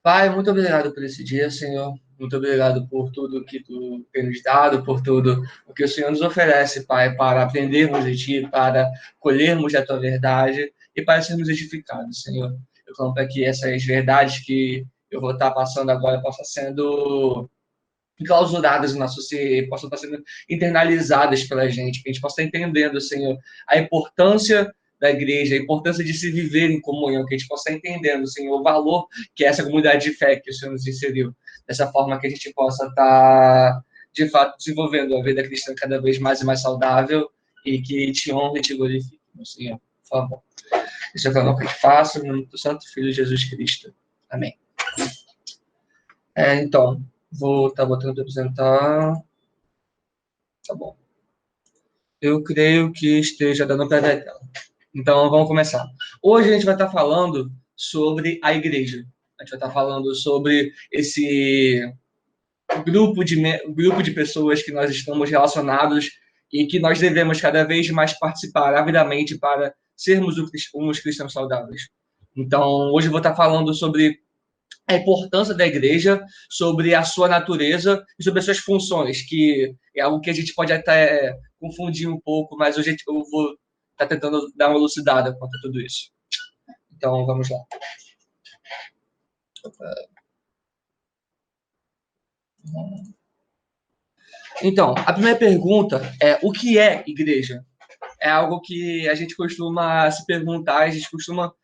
Pai, muito obrigado por esse dia, Senhor. Muito obrigado por tudo que tu tem nos dado, por tudo o que o Senhor nos oferece, Pai, para aprendermos de ti, para colhermos a tua verdade e para sermos edificados, Senhor. Eu clamo para que essas verdades que eu vou estar passando agora possam sendo enclausuradas no nosso ser, possam estar sendo internalizadas pela gente, que a gente possa estar entendendo, Senhor, a importância da igreja, a importância de se viver em comunhão, que a gente possa estar entendendo, Senhor, o valor que é essa comunidade de fé que o Senhor nos inseriu, dessa forma que a gente possa estar, de fato, desenvolvendo a vida cristã cada vez mais e mais saudável e que te honre e te glorifique, meu Senhor, por favor. Isso é o que eu te faço, no nome do Santo Filho de Jesus Cristo. Amém. Então, vou estar botando para apresentar. Tá bom. Eu creio que esteja dando para ver a tela. Então, vamos começar. Hoje a gente vai estar falando sobre a igreja. A gente vai estar falando sobre esse grupo de pessoas que nós estamos relacionados e que nós devemos cada vez mais participar avidamente para sermos uns cristãos saudáveis. Então, hoje eu vou estar falando sobre a importância da igreja, sobre a sua natureza e sobre as suas funções, que é algo que a gente pode até confundir um pouco, mas hoje eu vou estar tentando dar uma elucidada quanto a tudo isso. Então, vamos lá. Então, a primeira pergunta é: o que é igreja? É algo que a gente costuma se perguntar, a gente costuma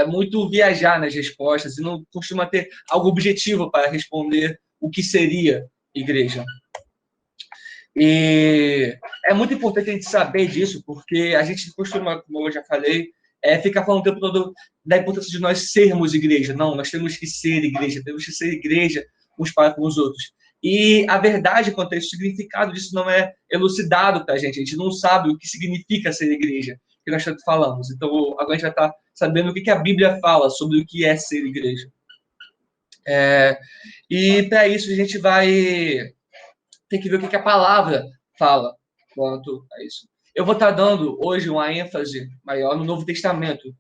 muito viajar nas respostas e não costuma ter algo objetivo para responder o que seria igreja. E é muito importante a gente saber disso, porque a gente costuma, como eu já falei, ficar falando o tempo todo da importância de nós sermos igreja. Não, nós temos que ser igreja, temos que ser igreja uns para com os outros. E a verdade quanto a isso, o significado disso não é elucidado para a gente não sabe o que significa ser igreja, que nós tanto falamos. Então, agora a gente vai estar sabendo o que a Bíblia fala sobre o que é ser igreja. E para isso a gente vai tem que ver o que a palavra fala quanto a isso. Eu vou estar dando hoje uma ênfase maior no Novo Testamento,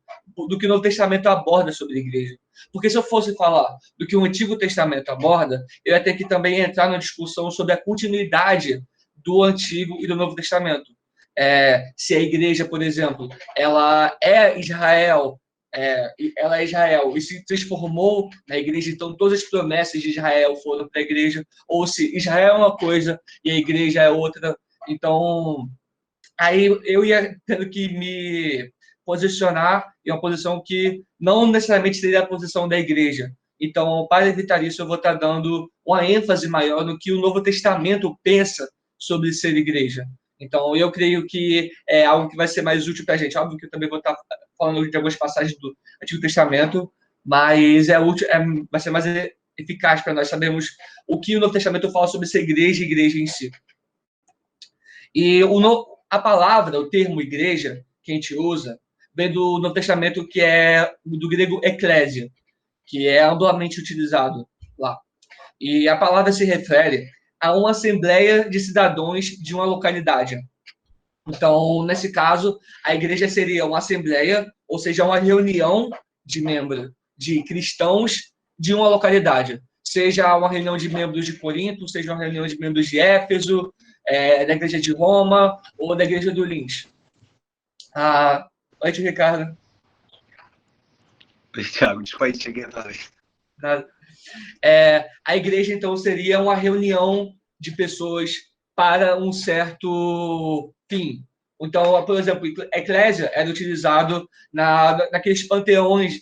do que o Novo Testamento aborda sobre a igreja. Porque se eu fosse falar do que o Antigo Testamento aborda, eu ia ter que também entrar numa discussão sobre a continuidade do Antigo e do Novo Testamento. Se a igreja, por exemplo, ela é Israel, ela é Israel e se transformou na igreja, então todas as promessas de Israel foram para a igreja, ou se Israel é uma coisa e a igreja é outra. Então, aí eu ia tendo que me posicionar em uma posição que não necessariamente seria a posição da igreja. Então, para evitar isso, eu vou estar dando uma ênfase maior no que o Novo Testamento pensa sobre ser igreja. Então, eu creio que é algo que vai ser mais útil para a gente. Óbvio que eu também vou estar falando de algumas passagens do Antigo Testamento, mas é útil, vai ser mais eficaz para nós sabermos o que o Novo Testamento fala sobre ser igreja e igreja em si. E a palavra, o termo igreja, que a gente usa, vem do Novo Testamento, que é do grego eclésia, que é amplamente utilizado lá. E a palavra se refere a uma assembleia de cidadãos de uma localidade. Então, nesse caso, a igreja seria uma assembleia, ou seja, uma reunião de membros, de cristãos de uma localidade. Seja uma reunião de membros de Corinto, seja uma reunião de membros de Éfeso, da igreja de Roma ou da igreja do Lins. Oi, Ricardo. Oi, Thiago, desculpa aí, cheguei atrás. A igreja, então, seria uma reunião de pessoas para um certo fim. Então, por exemplo, eclésia era utilizado naqueles panteões,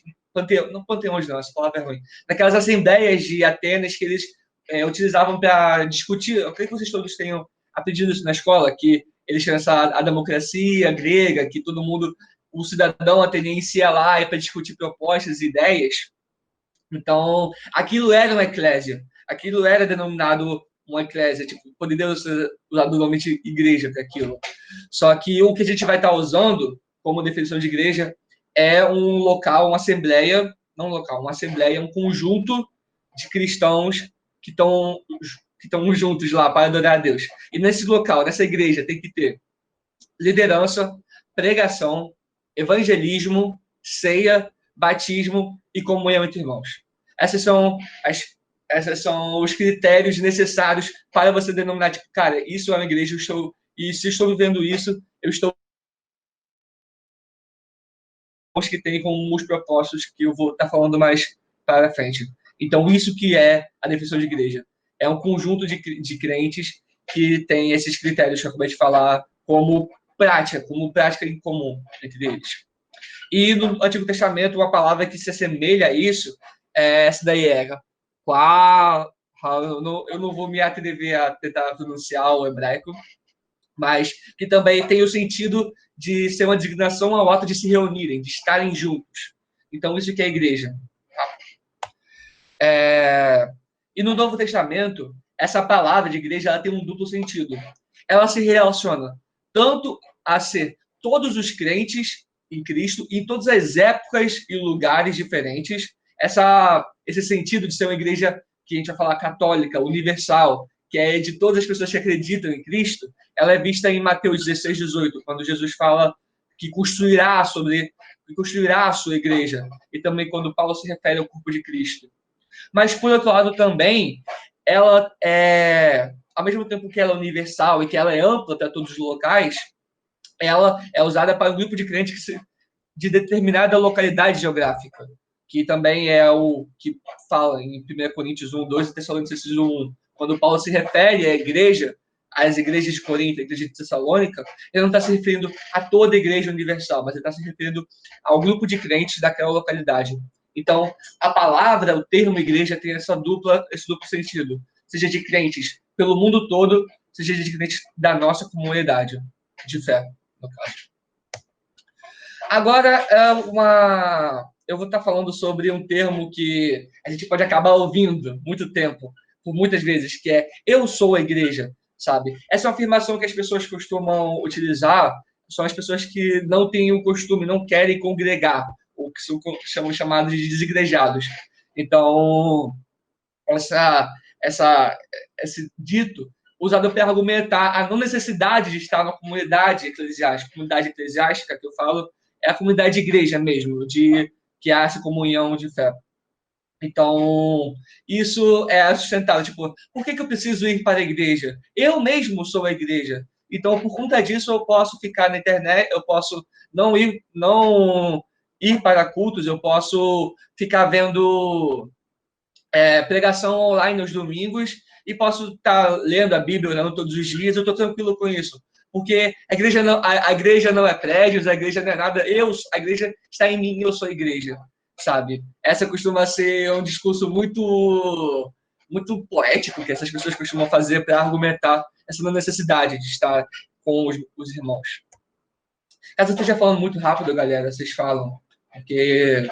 não panteões não, essa palavra é ruim, naquelas assembleias de Atenas que eles utilizavam para discutir, eu creio que vocês todos tenham aprendido isso na escola, que eles tinham a democracia grega, que todo mundo, o cidadão ateniense ia lá para discutir propostas e ideias. Então, aquilo era uma eclésia, aquilo era denominado uma eclésia, tipo, poderia ser usado o nome de igreja para aquilo. Só que o que a gente vai estar usando como definição de igreja é um local, uma assembleia, não um local, uma assembleia, um conjunto de cristãos que estão juntos lá para adorar a Deus. E nesse local, nessa igreja, tem que ter liderança, pregação, evangelismo, ceia, batismo e comunhão entre irmãos. Esses são os critérios necessários para você denominar, tipo, cara, isso é uma igreja, e se estou vivendo isso, eu estou os que tem como os propósitos que eu vou estar falando mais para frente. Então, isso que é a definição de igreja. É um conjunto de crentes que tem esses critérios que eu acabei de falar como prática em comum entre eles. E no Antigo Testamento, uma palavra que se assemelha a isso, essa daí era qual. Eu não vou me atrever a tentar pronunciar o hebraico, mas que também tem o sentido de ser uma designação ao ato de se reunirem, de estarem juntos. Então, isso que é a igreja. E no Novo Testamento, essa palavra de igreja ela tem um duplo sentido. Ela se relaciona tanto a ser todos os crentes em Cristo, em todas as épocas e lugares diferentes. Esse sentido de ser uma igreja que a gente vai falar católica, universal, que é de todas as pessoas que acreditam em Cristo, ela é vista em Mateus 16, 18, quando Jesus fala que construirá a sua igreja. E também quando Paulo se refere ao corpo de Cristo. Mas, por outro lado, também, ela ao mesmo tempo que ela é universal e que ela é ampla para todos os locais, ela é usada para um grupo de crentes de determinada localidade geográfica, que também é o que fala em 1 Coríntios 1, 2 e Tessalonicenses 1, 1. Quando Paulo se refere à igreja, às igrejas de Corinto, à igreja de Tessalônica, ele não está se referindo a toda a igreja universal, mas ele está se referindo ao grupo de crentes daquela localidade. Então, a palavra, o termo igreja, tem esse duplo sentido. Seja de crentes pelo mundo todo, seja de crentes da nossa comunidade de fé, no caso. Agora, eu vou estar falando sobre um termo que a gente pode acabar ouvindo muito tempo, por muitas vezes, que é eu sou a igreja, sabe? Essa é uma afirmação que as pessoas costumam utilizar, são as pessoas que não têm o costume, não querem congregar, ou que são chamados de desigrejados. Então, esse dito usado para argumentar a não necessidade de estar na comunidade eclesiástica que eu falo, é a comunidade de igreja mesmo, que há essa comunhão de fé. Então, isso é sustentável. Tipo, por que eu preciso ir para a igreja? Eu mesmo sou a igreja. Então, por conta disso, eu posso ficar na internet, eu posso não ir para cultos, eu posso ficar vendo pregação online nos domingos e posso estar lendo a Bíblia, orando todos os dias, eu estou tranquilo com isso. Porque a igreja não é prédios, a igreja não é nada, a igreja está em mim, eu sou a igreja, sabe? Essa costuma ser um discurso muito poético que essas pessoas costumam fazer para argumentar essa necessidade de estar com os irmãos. Caso eu esteja falando muito rápido, galera, vocês falam, porque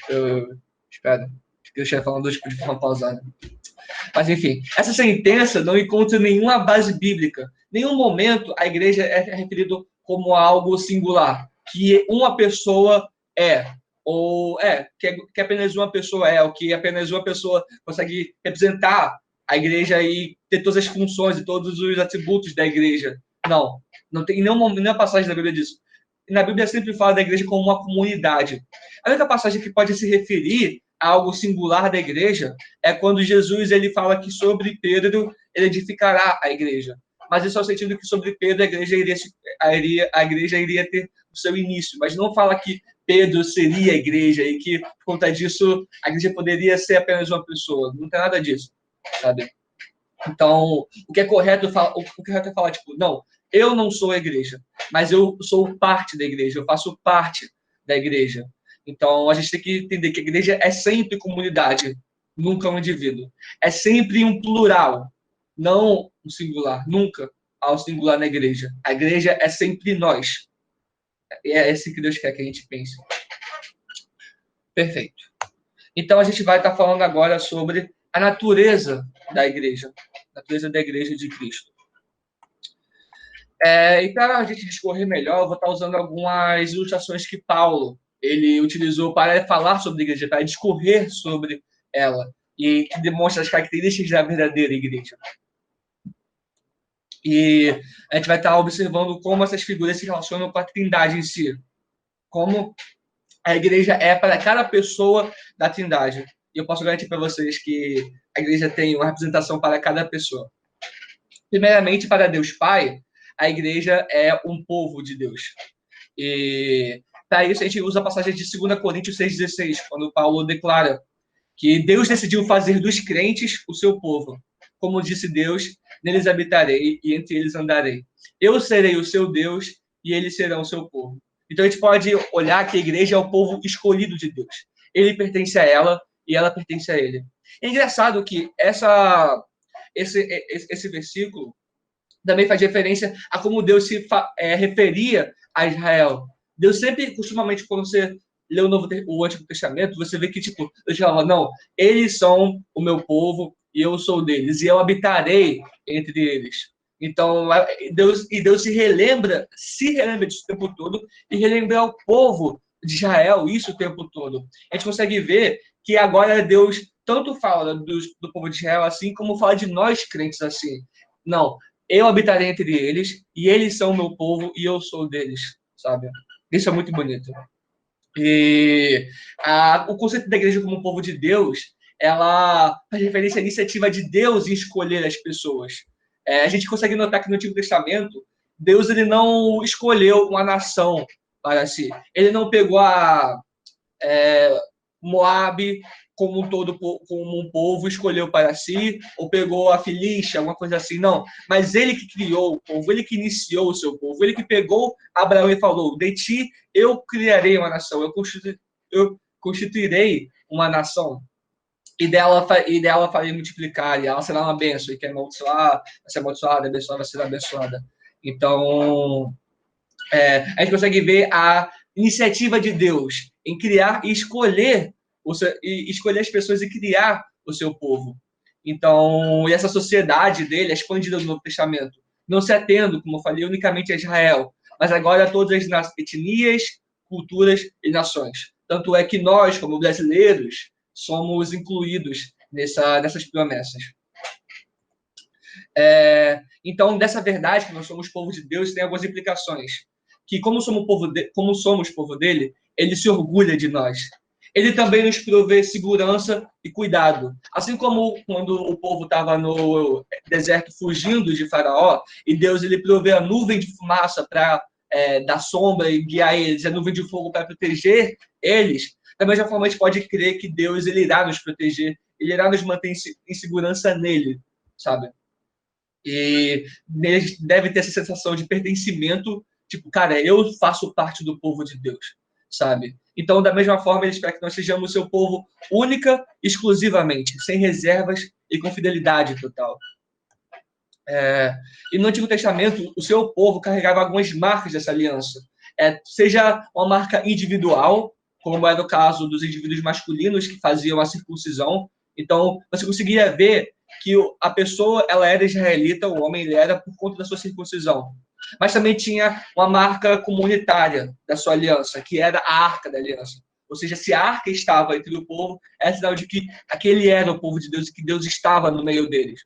eu espero. Deixa eu falando de forma pausada. Mas, enfim, essa sentença não encontra nenhuma base bíblica. Em nenhum momento a igreja é referido como algo singular, que uma pessoa ou que apenas uma pessoa ou que apenas uma pessoa consegue representar a igreja e ter todas as funções e todos os atributos da igreja. Não tem nenhuma passagem da Bíblia disso. Na Bíblia sempre fala da igreja como uma comunidade. A única passagem que pode se referir a algo singular da igreja é quando Jesus ele fala que sobre Pedro ele edificará a igreja. Mas isso é o sentido que sobre Pedro a igreja iria ter o seu início. Mas não fala que Pedro seria a igreja e que, por conta disso, a igreja poderia ser apenas uma pessoa. Não tem nada disso, sabe? Então, o que é correto é falar, tipo, não, eu não sou a igreja, mas eu sou parte da igreja, eu faço parte da igreja. Então, a gente tem que entender que a igreja é sempre comunidade, nunca um indivíduo. É sempre um plural, não um singular. Nunca há um singular na igreja. A igreja é sempre nós. É assim que Deus quer que a gente pense. Perfeito. Então, a gente vai estar falando agora sobre a natureza da igreja. A natureza da igreja de Cristo. E para a gente discorrer melhor, eu vou estar usando algumas ilustrações que Paulo ele utilizou para falar sobre a igreja, para discorrer sobre ela, e que demonstra as características da verdadeira igreja. E a gente vai estar observando como essas figuras se relacionam com a Trindade em si. Como A igreja é para cada pessoa da Trindade. E eu posso garantir para vocês que a igreja tem uma representação para cada pessoa. Primeiramente, para Deus Pai, a igreja é um povo de Deus. E para isso a gente usa a passagem de 2 Coríntios 6,16, quando Paulo declara que Deus decidiu fazer dos crentes o seu povo. Como disse Deus, neles habitarei e entre eles andarei. Eu serei o seu Deus e eles serão o seu povo. Então a gente pode olhar que a igreja é o povo escolhido de Deus. Ele pertence a ela e ela pertence a ele. É engraçado que esse versículo também faz referência a como Deus se referia a Israel. Deus sempre, costumamente, quando você lê o Antigo Testamento, você vê que, tipo, Deus falava, não, eles são o meu povo e eu sou deles, e eu habitarei entre eles. Então, Deus se relembra disso o tempo todo, e relembra ao povo de Israel isso o tempo todo. A gente consegue ver que agora Deus tanto fala do povo de Israel assim, como fala de nós crentes assim. Não, eu habitarei entre eles, e eles são o meu povo, e eu sou deles, sabe? Isso é muito bonito. E o conceito da igreja como povo de Deus, ela faz referência à iniciativa de Deus em escolher as pessoas. A gente consegue notar que no Antigo Testamento, Deus ele não escolheu uma nação para si. Ele não pegou Moabe como um todo, como um povo, escolheu para si, ou pegou a Filístia, alguma coisa assim, não. Mas ele que criou o povo, ele que iniciou o seu povo, ele que pegou Abraão e falou, de ti eu criarei uma nação, eu constituirei uma nação, e dela farei multiplicar, e ela será uma bênção, e quem amaldiçoar, vai ser amaldiçoada, abençoada, vai ser abençoada. Então, a gente consegue ver a iniciativa de Deus em criar e escolher as pessoas e criar o seu povo. Então, e essa sociedade dele é expandida no Novo Testamento, não se atendo, como eu falei, unicamente a Israel, mas agora a todas as etnias, culturas e nações. Tanto é que nós, como brasileiros, somos incluídos nessas promessas. Então, dessa verdade que nós somos povo de Deus, tem algumas implicações. Que como somos povo dele, ele se orgulha de nós. Ele também nos provê segurança e cuidado. Assim como quando o povo estava no deserto fugindo de Faraó, e Deus ele provê a nuvem de fumaça para dar sombra e guiar eles, a nuvem de fogo para proteger eles, da mesma forma a gente pode crer que Deus ele irá nos proteger, ele irá nos manter em segurança nele, sabe? E deve ter essa sensação de pertencimento, tipo, cara, eu faço parte do povo de Deus, sabe? Então, da mesma forma, ele espera que nós sejamos seu povo única, exclusivamente, sem reservas e com fidelidade total. E no Antigo Testamento, o seu povo carregava algumas marcas dessa aliança. Seja uma marca individual, como era o caso dos indivíduos masculinos que faziam a circuncisão. Então, você conseguia ver que a pessoa ela era israelita, o homem ele era por conta da sua circuncisão. Mas também tinha uma marca comunitária da sua aliança, que era a arca da aliança. Ou seja, se a arca estava entre o povo, é sinal de que aquele era o povo de Deus e que Deus estava no meio deles.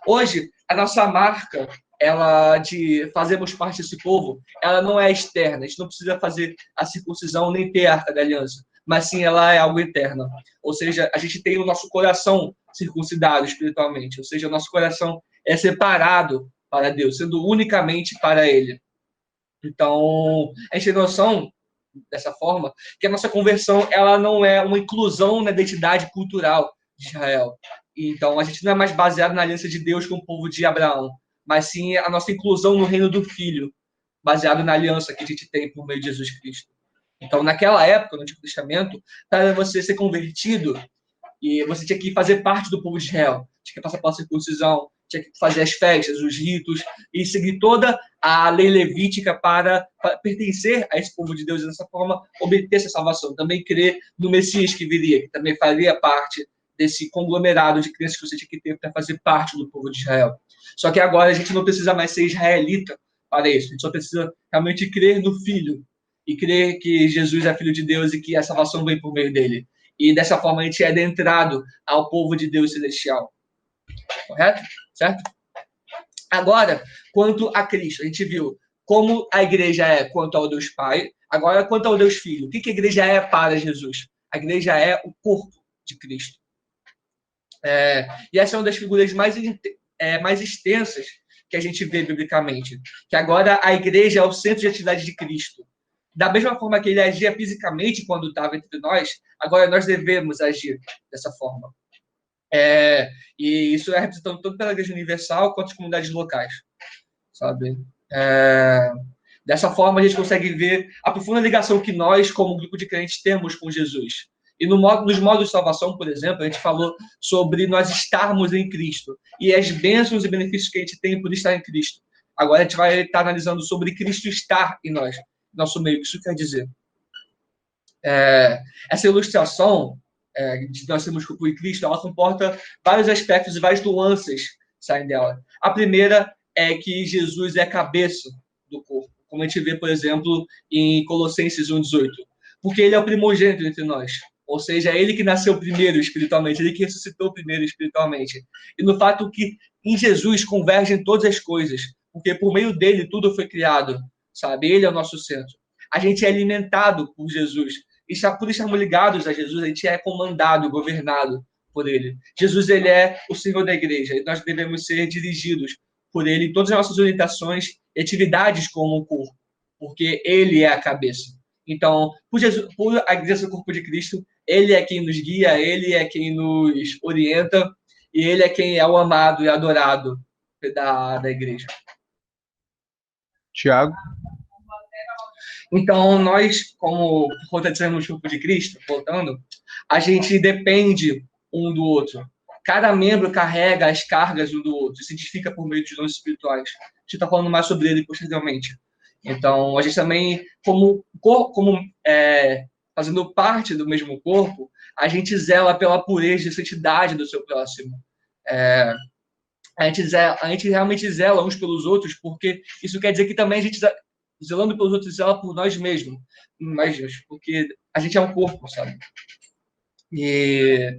Hoje, a nossa marca, ela de fazermos parte desse povo, ela não é externa. A gente não precisa fazer a circuncisão nem ter a arca da aliança, mas sim ela é algo interno. Ou seja, a gente tem o nosso coração circuncidado espiritualmente. Ou seja, o nosso coração é separado para Deus, sendo unicamente para Ele. Então, a gente tem noção, dessa forma, que a nossa conversão ela não é uma inclusão na identidade cultural de Israel. Então, a gente não é mais baseado na aliança de Deus com o povo de Abraão, mas sim a nossa inclusão no reino do Filho, baseado na aliança que a gente tem por meio de Jesus Cristo. Então, naquela época, no Antigo Testamento, para você ser convertido, e você tinha que fazer parte do povo de Israel, tinha que passar pela circuncisão, tinha que fazer as festas, os ritos, e seguir toda a lei levítica para pertencer a esse povo de Deus e dessa forma obter essa salvação. Também crer no Messias que viria, que também faria parte desse conglomerado de crenças que você tinha que ter para fazer parte do povo de Israel. Só que agora a gente não precisa mais ser israelita para isso, a gente só precisa realmente crer no Filho e crer que Jesus é Filho de Deus e que a salvação vem por meio dele. E dessa forma a gente é adentrado ao povo de Deus celestial. Correto? Certo? Agora, quanto a Cristo, a gente viu como a igreja é quanto ao Deus Pai, Agora, quanto ao Deus Filho, o que a igreja é para Jesus? A igreja é o corpo de Cristo. E essa é uma das figuras mais extensas que a gente vê biblicamente, que agora a igreja é o centro de atividade de Cristo. Da mesma forma que ele agia fisicamente quando estava entre nós, agora nós devemos agir dessa forma. E isso é representado tanto pela Igreja Universal quanto as comunidades locais, sabe? Dessa forma, a gente consegue ver a profunda ligação que nós, como grupo de crentes, temos com Jesus. E nos modos de salvação, por exemplo, a gente falou sobre nós estarmos em Cristo e as bênçãos e benefícios que a gente tem por estar em Cristo. Agora a gente vai estar analisando sobre Cristo estar em nós, nosso meio. O que isso quer dizer? Essa ilustração de nós sermos corpo em Cristo, ela comporta vários aspectos e várias nuances que saem dela. A primeira é que Jesus é a cabeça do corpo, como a gente vê, por exemplo, em Colossenses 1,18. Porque ele é o primogênito entre nós. Ou seja, é ele que nasceu primeiro espiritualmente, ele que ressuscitou primeiro espiritualmente. E no fato que em Jesus convergem todas as coisas, porque por meio dele tudo foi criado, sabe? Ele é o nosso centro. A gente é alimentado por Jesus. E por estarmos ligados a Jesus, a gente é comandado, governado por ele. Jesus, ele é o Senhor da igreja, e nós devemos ser dirigidos por ele em todas as nossas orientações e atividades como o corpo, porque ele é a cabeça. Então, por a igreja do corpo de Cristo, ele é quem nos guia, ele é quem nos orienta, e ele é quem é o amado e adorado da igreja. Tiago? Então, nós, como por conta de sermos corpo de Cristo, voltando, a gente depende um do outro. Cada membro carrega as cargas um do outro, se edifica por meio de dons espirituais. A gente está falando mais sobre ele posteriormente. Então, a gente também, fazendo parte do mesmo corpo, a gente zela pela pureza e santidade do seu próximo. A gente realmente zela uns pelos outros, porque isso quer dizer que também a gente, zelando pelos outros, zela por nós mesmos, porque a gente é um corpo, sabe? E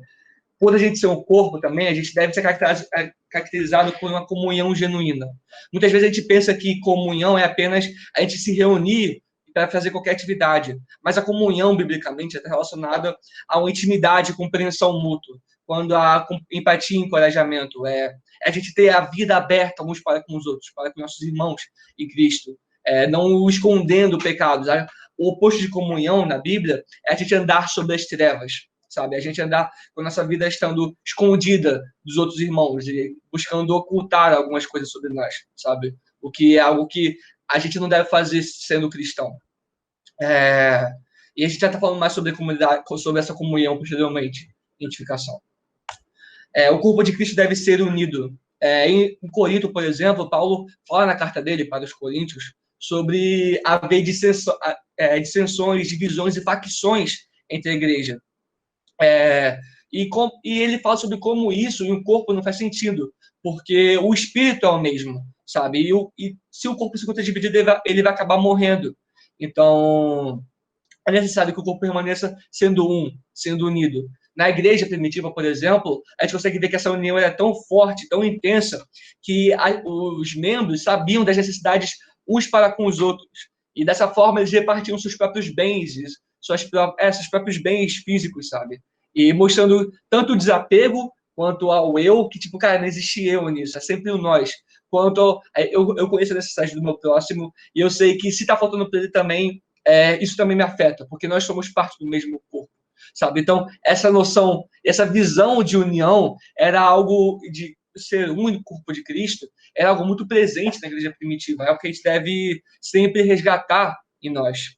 por a gente ser um corpo também, a gente deve ser caracterizado por uma comunhão genuína. Muitas vezes a gente pensa que comunhão é apenas a gente se reunir para fazer qualquer atividade, mas a comunhão, biblicamente, está relacionada a uma intimidade, compreensão mútua, quando há empatia e encorajamento, a gente ter a vida aberta uns para com os outros, para com nossos irmãos em Cristo, não escondendo pecados. O oposto de comunhão na Bíblia é a gente andar sobre as trevas, sabe? A gente andar com a nossa vida estando escondida dos outros irmãos, e buscando ocultar algumas coisas sobre nós, sabe? O que é algo que a gente não deve fazer sendo cristão. E a gente já está falando mais sobre comunidade, sobre essa comunhão posteriormente, identificação. O corpo de Cristo deve ser unido. Em Corinto, por exemplo, Paulo fala na carta dele para os coríntios sobre haver dissensões, divisões e facções entre a igreja. E ele fala sobre como isso e o corpo não faz sentido, porque o espírito é o mesmo, sabe? E se o corpo se encontra dividido, ele vai acabar morrendo. Então, é necessário que o corpo permaneça sendo sendo unido. Na igreja primitiva, por exemplo, a gente consegue ver que essa união era tão forte, tão intensa, que os membros sabiam das necessidades uns para com os outros. E dessa forma, eles repartiam seus próprios bens, seus próprios bens físicos, sabe? E mostrando tanto o desapego quanto ao eu, que, tipo, cara, não existe eu nisso, é sempre o nós. Quanto eu conheço a necessidade do meu próximo, e eu sei que se está faltando para ele também, isso também me afeta, porque nós somos parte do mesmo corpo, sabe? Então, essa noção, essa visão de união era algo de ser um único corpo de Cristo, era algo muito presente na igreja primitiva, é algo que a gente deve sempre resgatar em nós.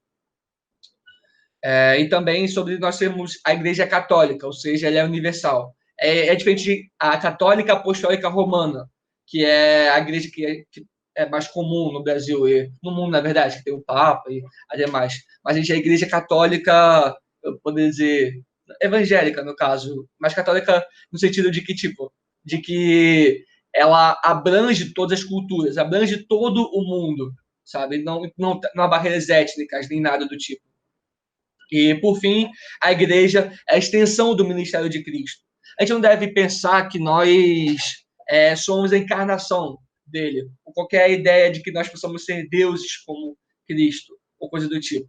E também sobre nós sermos a igreja católica, ou seja, ela é universal. É diferente de a católica apostólica romana, que é a igreja que é mais comum no Brasil e no mundo, na verdade, que tem o Papa e ademais. Mas a gente é a igreja católica, eu poderia dizer, evangélica, no caso, mas católica no sentido de que ela abrange todas as culturas, abrange todo o mundo, sabe? Não há barreiras étnicas, nem nada do tipo. E, por fim, a igreja é a extensão do ministério de Cristo. A gente não deve pensar que nós somos a encarnação dele, ou qualquer ideia de que nós possamos ser deuses como Cristo, ou coisa do tipo.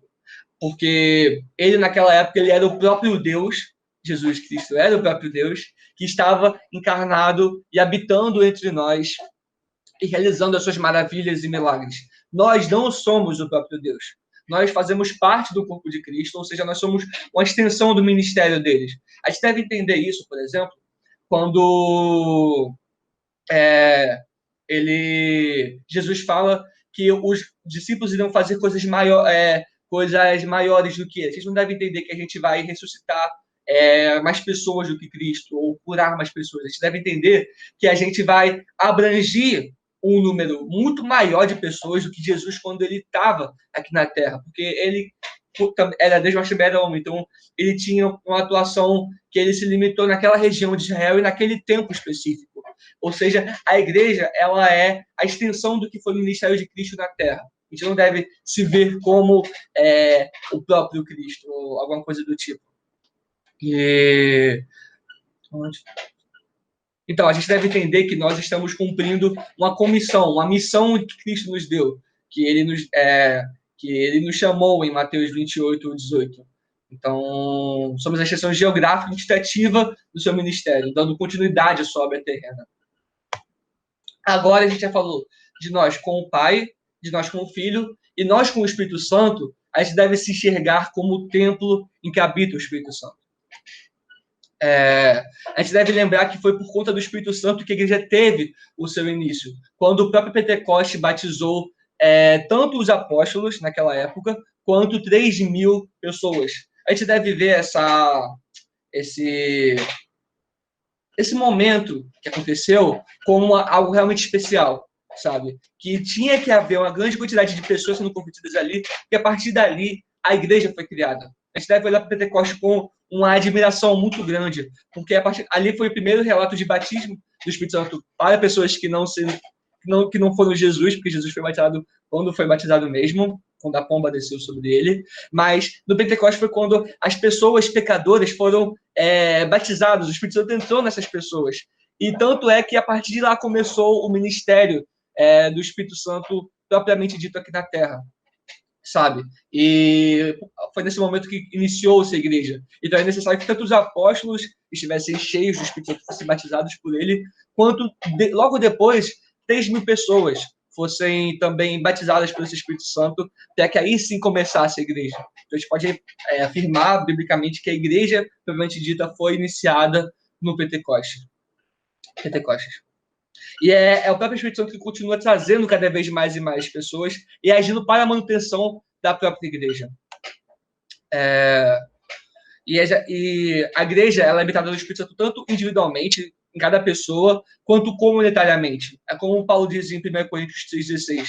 porque ele, naquela época, ele era o próprio Deus, Jesus Cristo era o próprio Deus, que estava encarnado e habitando entre nós e realizando as suas maravilhas e milagres. Nós não somos o próprio Deus. Nós fazemos parte do corpo de Cristo, ou seja, nós somos uma extensão do ministério deles. A gente deve entender isso, por exemplo, quando Jesus fala que os discípulos irão fazer coisas maiores do que eles. Vocês não devem entender que a gente vai ressuscitar mais pessoas do que Cristo, ou curar mais pessoas. A gente deve entender que a gente vai abranger um número muito maior de pessoas do que Jesus quando ele estava aqui na Terra, porque ele era Deus, mas também era homem, então ele tinha uma atuação que ele se limitou naquela região de Israel e naquele tempo específico. Ou seja, a igreja, ela é a extensão do que foi o ministério de Cristo na Terra. A gente não deve se ver como o próprio Cristo, ou alguma coisa do tipo. Então, a gente deve entender que nós estamos cumprindo uma comissão, uma missão que Cristo nos deu, que ele nos chamou em Mateus 28, 18. Então, somos a extensão geográfica e administrativa do seu ministério, dando continuidade à sua obra terrena. Agora a gente já falou de nós com o Pai, de nós com o Filho, e nós com o Espírito Santo, a gente deve se enxergar como o templo em que habita o Espírito Santo. A gente deve lembrar que foi por conta do Espírito Santo que a igreja teve o seu início. Quando o próprio Pentecoste batizou tanto os apóstolos, naquela época, quanto 3.000 pessoas. A gente deve ver esse momento que aconteceu como algo realmente especial, sabe? Que tinha que haver uma grande quantidade de pessoas sendo convertidas ali, e a partir dali a igreja foi criada. A gente deve olhar para o Pentecoste com uma admiração muito grande, porque ali foi o primeiro relato de batismo do Espírito Santo para pessoas que não foram Jesus, porque Jesus foi batizado quando foi batizado mesmo, quando a pomba desceu sobre ele. Mas no Pentecoste foi quando as pessoas pecadoras foram batizadas, o Espírito Santo entrou nessas pessoas. E tanto é que a partir de lá começou o ministério do Espírito Santo propriamente dito aqui na Terra. Sabe? E foi nesse momento que iniciou-se a igreja. Então é necessário que tanto os apóstolos estivessem cheios do Espírito Santo, fossem batizados por ele, quanto logo depois 3.000 pessoas fossem também batizadas por esse Espírito Santo, até que aí sim começasse a igreja. Então a gente pode afirmar biblicamente que a igreja, propriamente dita, foi iniciada no Pentecostes. E é o próprio Espírito Santo que continua trazendo cada vez mais e mais pessoas e agindo para a manutenção da própria igreja. E a igreja ela é habitada do Espírito Santo tanto individualmente, em cada pessoa, quanto comunitariamente. É como Paulo diz em 1 Coríntios 3,16,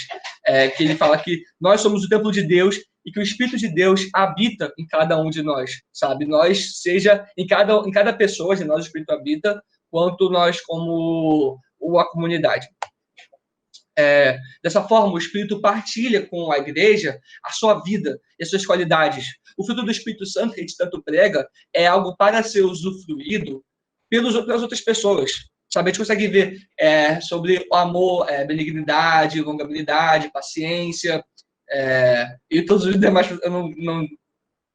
que ele fala que nós somos o templo de Deus e que o Espírito de Deus habita em cada um de nós, sabe? Nós, seja em cada pessoa de nós, o Espírito habita, quanto nós como a comunidade. Dessa forma, o Espírito partilha com a igreja a sua vida e as suas qualidades. O fruto do Espírito Santo, que a gente tanto prega, é algo para ser usufruído pelas outras pessoas. Sabe? A gente consegue ver sobre o amor, benignidade, longanimidade, paciência, e todos os demais. Eu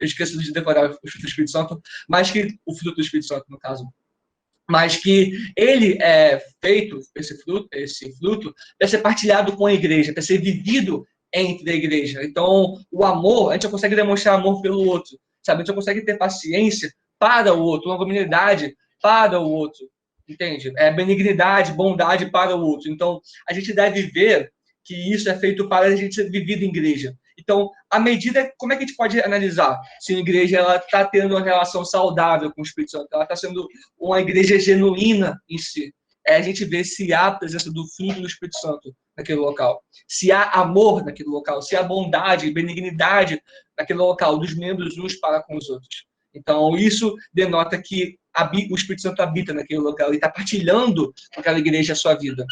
esqueço de decorar o fruto do Espírito Santo, mas que o fruto do Espírito Santo, no caso. Mas que ele é feito, esse fruto, para ser partilhado com a igreja, para ser vivido entre a igreja. Então, o amor, a gente já consegue demonstrar amor pelo outro, sabe? A gente já consegue ter paciência para o outro, longanimidade para o outro, entende? Benignidade, bondade para o outro. Então, a gente deve ver que isso é feito para a gente ser vivido em igreja. Então, à medida, como é que a gente pode analisar se a igreja está tendo uma relação saudável com o Espírito Santo? Ela está sendo uma igreja genuína em si. A gente vê se há a presença do fruto do Espírito Santo naquele local. Se há amor naquele local, se há bondade, benignidade naquele local, dos membros uns para com os outros. Então, isso denota que o Espírito Santo habita naquele local e está partilhando com aquela igreja a sua vida.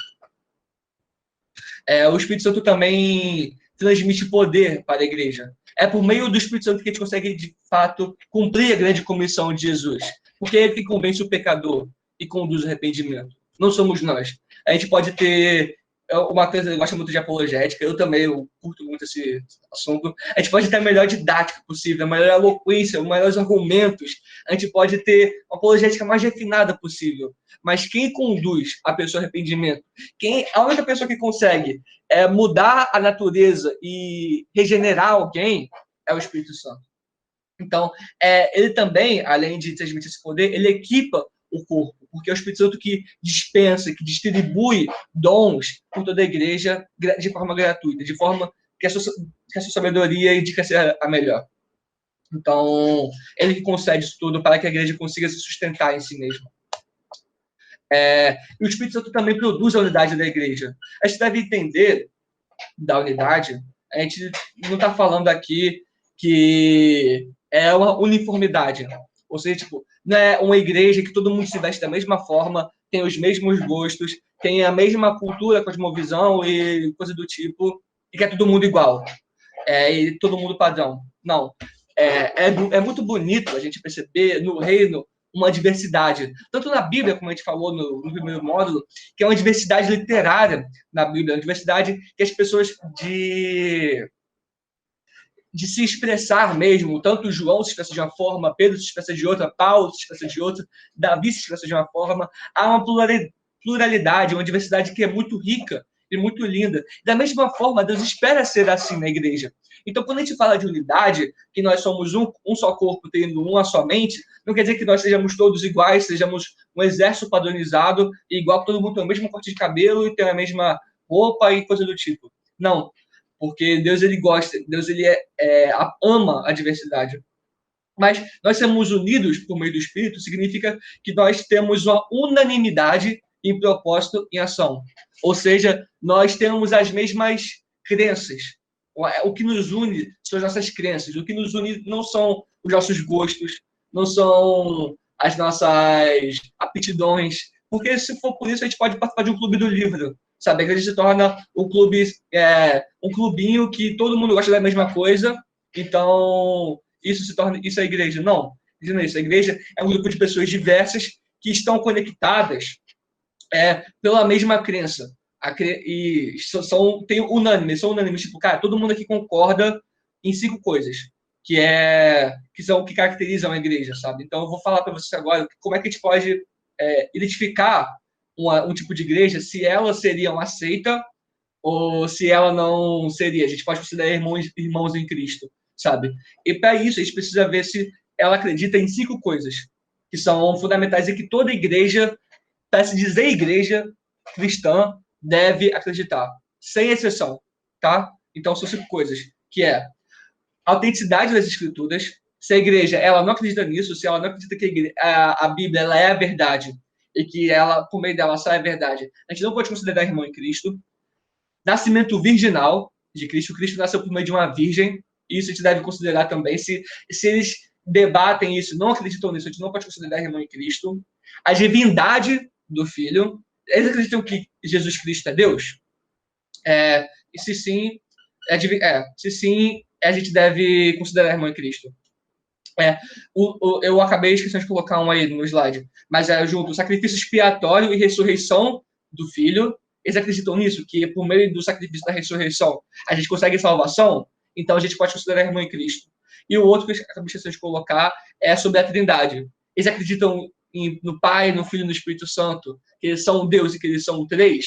O Espírito Santo também transmite poder para a igreja. É por meio do Espírito Santo que a gente consegue, de fato, cumprir a grande comissão de Jesus. Porque é ele que convence o pecador e conduz o arrependimento. Não somos nós. A gente pode ter O Matheus gosta muito de apologética, eu curto muito esse assunto. A gente pode ter a melhor didática possível, a melhor eloquência, os melhores argumentos. A gente pode ter uma apologética mais refinada possível. Mas quem conduz a pessoa ao arrependimento, a única pessoa que consegue mudar a natureza e regenerar alguém é o Espírito Santo. Então, ele também, além de transmitir esse poder, ele equipa o corpo, porque é o Espírito Santo que dispensa, que distribui dons por toda a igreja de forma gratuita, de forma que a sua sabedoria indica ser a melhor. Então, ele que concede isso tudo para que a igreja consiga se sustentar em si mesma. E o Espírito Santo também produz a unidade da igreja. A gente deve entender da unidade, a gente não está falando aqui que é uma uniformidade. Ou seja, tipo, não é uma igreja que todo mundo se veste da mesma forma, tem os mesmos gostos, tem a mesma cultura, cosmovisão e coisa do tipo, e que é todo mundo igual. E todo mundo padrão. Não. É muito bonito a gente perceber no reino uma diversidade. Tanto na Bíblia, como a gente falou no primeiro módulo, que é uma diversidade literária na Bíblia, uma diversidade que as pessoas de se expressar mesmo, tanto João se expressa de uma forma, Pedro se expressa de outra, Paulo se expressa de outra, Davi se expressa de uma forma. Há uma pluralidade, uma diversidade que é muito rica e muito linda. Da mesma forma, Deus espera ser assim na igreja. Então, quando a gente fala de unidade, que nós somos um só corpo, tendo uma só mente, não quer dizer que nós sejamos todos iguais, sejamos um exército padronizado, igual todo mundo tem o mesmo corte de cabelo e tem a mesma roupa e coisa do tipo. Não. Porque Deus, ele gosta, Deus, ele ama a diversidade. Mas nós sermos unidos por meio do Espírito significa que nós temos uma unanimidade em propósito e ação. Ou seja, nós temos as mesmas crenças. O que nos une são as nossas crenças. O que nos une não são os nossos gostos, não são as nossas aptidões. Porque se for por isso, a gente pode participar de um clube do livro. Sabe? A igreja se torna um clube, um clubinho que todo mundo gosta da mesma coisa. Então, isso é a igreja. Não, isso. A igreja é um grupo de pessoas diversas que estão conectadas pela mesma crença. E são unânimes. Tipo, cara, todo mundo aqui concorda em 5 coisas que caracterizam a igreja, sabe? Então, eu vou falar para vocês agora como é que a gente pode identificar um tipo de igreja, se ela seria uma seita ou se ela não seria. A gente pode considerar irmãos em Cristo, sabe? E para isso, a gente precisa ver se ela acredita em 5 coisas que são fundamentais e que toda igreja, para se dizer igreja cristã, deve acreditar, sem exceção, tá? Então, são 5 coisas, que é a autenticidade das escrituras. Se a igreja ela não acredita nisso, se ela não acredita que a Bíblia ela é a verdade e que ela, por meio dela, só é verdade, a gente não pode considerar irmão em Cristo. Nascimento virginal de Cristo. Cristo nasceu por meio de uma virgem. Isso a gente deve considerar também. Se eles debatem isso, não acreditam nisso, a gente não pode considerar irmão em Cristo. A divindade do Filho. Eles acreditam que Jesus Cristo é Deus? E se sim, a gente deve considerar irmão em Cristo. Eu acabei esquecendo de colocar um aí no slide, mas junto o sacrifício expiatório e ressurreição do Filho. Eles acreditam nisso, que por meio do sacrifício da ressurreição a gente consegue salvação, então a gente pode considerar irmão em Cristo. E o outro que eu acabei esquecendo de colocar é sobre a Trindade. Eles acreditam no Pai, no Filho e no Espírito Santo, que eles são Deus e que eles são 3,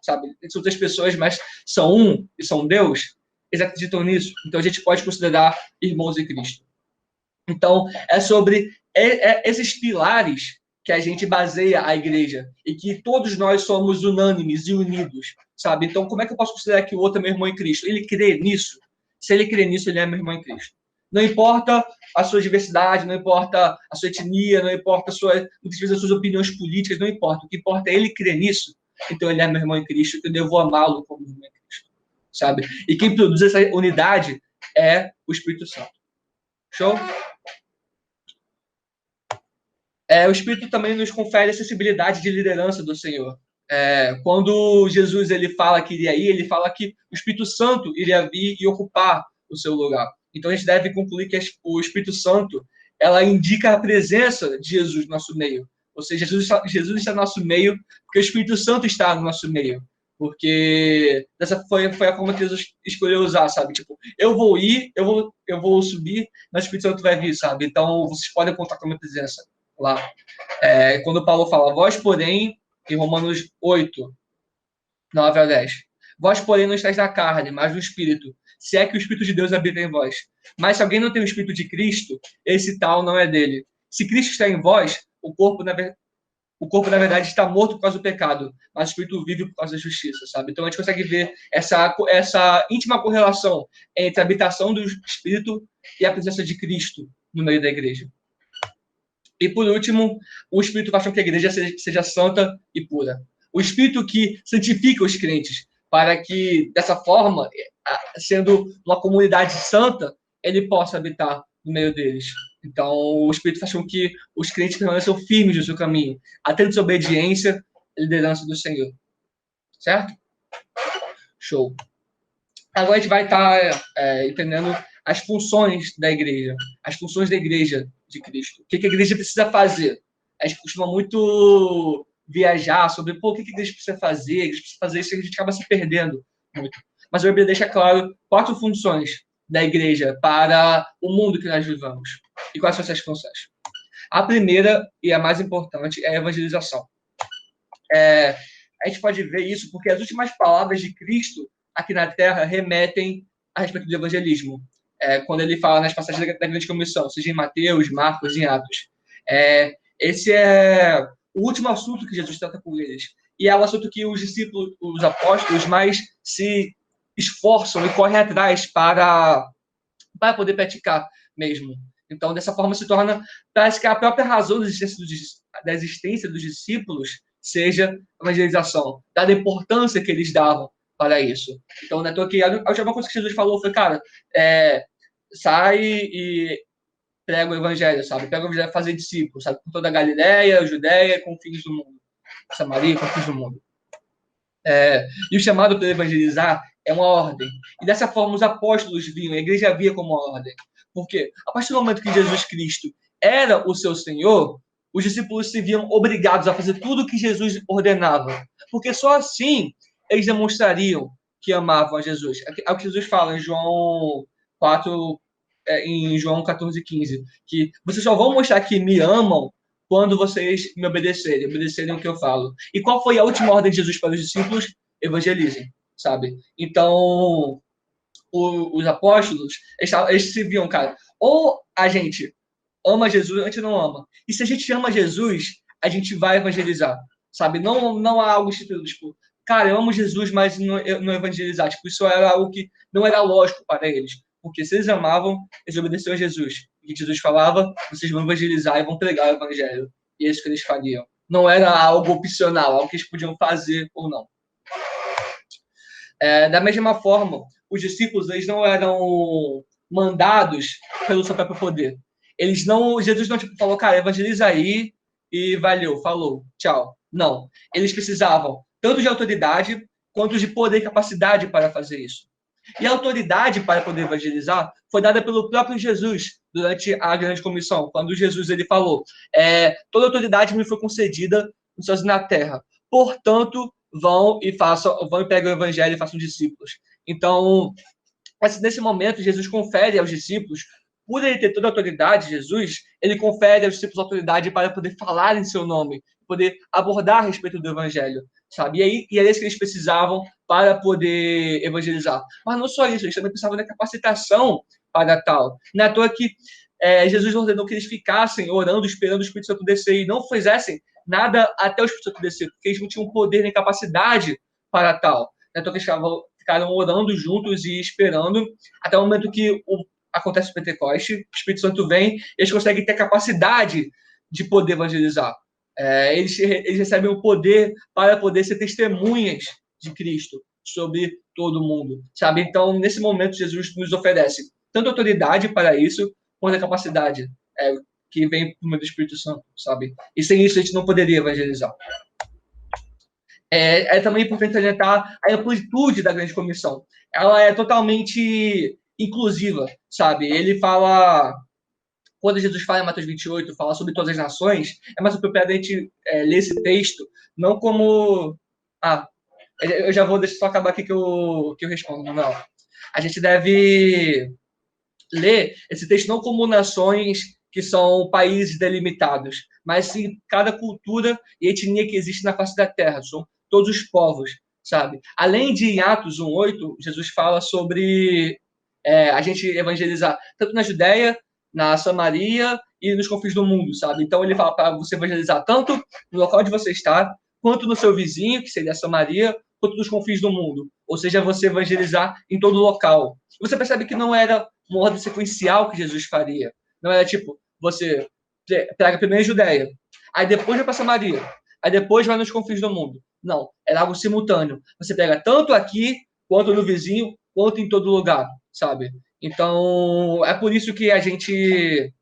sabe? Eles são 3 pessoas, mas são um e são Deus. Eles acreditam nisso, então a gente pode considerar irmãos em Cristo. Então, é sobre esses pilares que a gente baseia a igreja e que todos nós somos unânimes e unidos, sabe? Então, como é que eu posso considerar que o outro é meu irmão em Cristo? Ele crê nisso. Se ele crê nisso, ele é meu irmão em Cristo. Não importa a sua diversidade, não importa a sua etnia, não importa muitas vezes as suas opiniões políticas, não importa. O que importa é ele crer nisso. Então, ele é meu irmão em Cristo, eu devo amá-lo como irmão em Cristo, sabe? E quem produz essa unidade é o Espírito Santo. Show? O Espírito também nos confere a sensibilidade de liderança do Senhor. Quando Jesus ele fala que iria ir, ele fala que o Espírito Santo iria vir e ocupar o seu lugar. Então, a gente deve concluir que o Espírito Santo ela indica a presença de Jesus no nosso meio. Ou seja, Jesus está no nosso meio porque o Espírito Santo está no nosso meio. Porque essa foi a forma que Jesus escolheu usar, sabe? Tipo, eu vou ir, eu vou subir, mas o Espírito Santo vai vir, sabe? Então, vocês podem contar com a minha presença lá. Quando Paulo fala, vós, porém, em Romanos 8, 9 a 10. Vós, porém, não estáis na carne, mas no Espírito, se é que o Espírito de Deus habita em vós. Mas se alguém não tem o Espírito de Cristo, esse tal não é dele. Se Cristo está em vós, o corpo, na verdade, está morto por causa do pecado, mas o Espírito vive por causa da justiça, sabe? Então, a gente consegue ver essa íntima correlação entre a habitação do Espírito e a presença de Cristo no meio da igreja. E, por último, o Espírito faz com que a igreja seja santa e pura. O Espírito que santifica os crentes, para que, dessa forma, sendo uma comunidade santa, ele possa habitar no meio deles. Então, o Espírito faz com que os crentes permaneçam firmes no seu caminho, atendo à obediência e liderança do Senhor. Certo? Show. Agora a gente vai estar entendendo as funções da igreja. As funções da igreja de Cristo. O que a igreja precisa fazer? A gente costuma muito viajar sobre o que a igreja precisa fazer. A igreja precisa fazer isso e a gente acaba se perdendo muito. Mas a Bíblia deixa claro 4 funções da igreja para o mundo que nós vivamos. E quais são essas funções? A primeira e a mais importante é a evangelização. A gente pode ver isso porque as últimas palavras de Cristo aqui na Terra remetem a respeito do evangelismo. Quando ele fala nas passagens da Grande Comissão, seja em Mateus, Marcos, em Atos. Esse é o último assunto que Jesus trata com eles. E é o assunto que os discípulos, os apóstolos, mais se esforçam e correm atrás para poder praticar mesmo. Então, dessa forma, se torna, parece que a própria razão da existência dos discípulos seja a evangelização, dada a importância que eles davam para isso. Então, não é toa que a última coisa que Jesus falou foi, cara, sai e prega o evangelho, sabe? Prega o evangelho para fazer discípulos, sabe? Por toda a Galileia, Judeia, confins do mundo. Samaria, confins do mundo. E o chamado para evangelizar é uma ordem. E dessa forma os apóstolos viam, a igreja via como uma ordem. Porque a partir do momento que Jesus Cristo era o seu Senhor, os discípulos se viam obrigados a fazer tudo o que Jesus ordenava. Porque só assim eles demonstrariam que amavam a Jesus. É o que Jesus fala em João 4, em João 14:15, que vocês só vão mostrar que me amam quando vocês me obedecerem o que eu falo. E qual foi a última ordem de Jesus para os discípulos? Evangelizem, sabe? Então, os apóstolos, eles se viam, cara, ou a gente ama Jesus, ou a gente não ama. E se a gente ama Jesus, a gente vai evangelizar, sabe? Não há algo tipo, cara, eu amo Jesus, mas não evangelizar. Tipo, isso era algo que não era lógico para eles. Porque se eles amavam, eles obedeciam a Jesus. O que Jesus falava, vocês vão evangelizar e vão pregar o evangelho. E é isso que eles faziam. Não era algo opcional, algo que eles podiam fazer ou não. Da mesma forma, os discípulos eles não eram mandados pelo seu próprio poder. Jesus não falou, cara, evangeliza aí e valeu, falou, tchau. Não. Eles precisavam tanto de autoridade quanto de poder e capacidade para fazer isso. E a autoridade para poder evangelizar foi dada pelo próprio Jesus durante a grande comissão, quando Jesus ele falou, toda autoridade me foi concedida nos céus e na terra. Portanto, vão e pegam o evangelho e façam discípulos. Então, nesse momento, Jesus confere aos discípulos, por ele ter toda a autoridade, Jesus, ele confere aos discípulos autoridade para poder falar em seu nome, poder abordar a respeito do evangelho, sabe? E era isso que eles precisavam para poder evangelizar. Mas não só isso, eles também precisavam da capacitação para tal. Não é à toa que Jesus ordenou que eles ficassem orando, esperando o Espírito Santo descer e não fizessem nada até o Espírito Santo descer, porque eles não tinham poder nem capacidade para tal. Não é à toa que eles ficaram orando juntos e esperando até o momento que acontece o Pentecoste, o Espírito Santo vem, eles conseguem ter capacidade de poder evangelizar. Eles recebem o poder para poder ser testemunhas de Cristo sobre todo mundo, sabe? Então, nesse momento, Jesus nos oferece tanto autoridade para isso, quanto a capacidade que vem por meio do Espírito Santo, sabe? E sem isso, a gente não poderia evangelizar. É também importante salientar a amplitude da grande comissão. Ela é totalmente inclusiva, sabe? Ele fala, quando Jesus fala em Mateus 28, fala sobre todas as nações, é mais apropriado a gente ler esse texto, não como... Eu já vou deixar só acabar aqui que eu respondo, Manuel. A gente deve ler esse texto não como nações que são países delimitados, mas sim cada cultura e etnia que existe na face da terra. São todos os povos, sabe? Além de em Atos 1:8, Jesus fala sobre a gente evangelizar tanto na Judéia, na Samaria e nos confins do mundo, sabe? Então ele fala para você evangelizar tanto no local onde você está, quanto no seu vizinho, que seria a Samaria, quanto nos confins do mundo. Ou seja, você evangelizar em todo local. Você percebe que não era uma ordem sequencial que Jesus faria. Não era tipo, você pega primeiro a Judéia, aí depois vai para Samaria, aí depois vai nos confins do mundo. Não, era algo simultâneo. Você pega tanto aqui, quanto no vizinho, quanto em todo lugar, sabe? Então, é por isso que a gente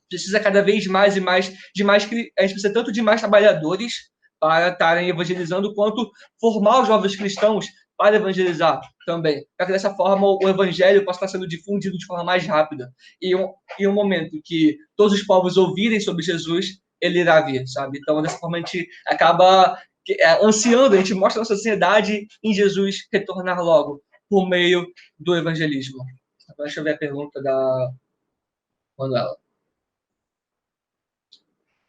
precisa cada vez mais e mais de mais que a gente precisa tanto de mais trabalhadores para estarem evangelizando, quanto formar os novos cristãos para evangelizar também, para que dessa forma o evangelho possa estar sendo difundido de forma mais rápida. E um momento que todos os povos ouvirem sobre Jesus, ele irá vir, sabe? Então, dessa forma, a gente acaba ansiando, a gente mostra a nossa sociedade em Jesus retornar logo, por meio do evangelismo. Agora, deixa eu ver a pergunta da Manuela.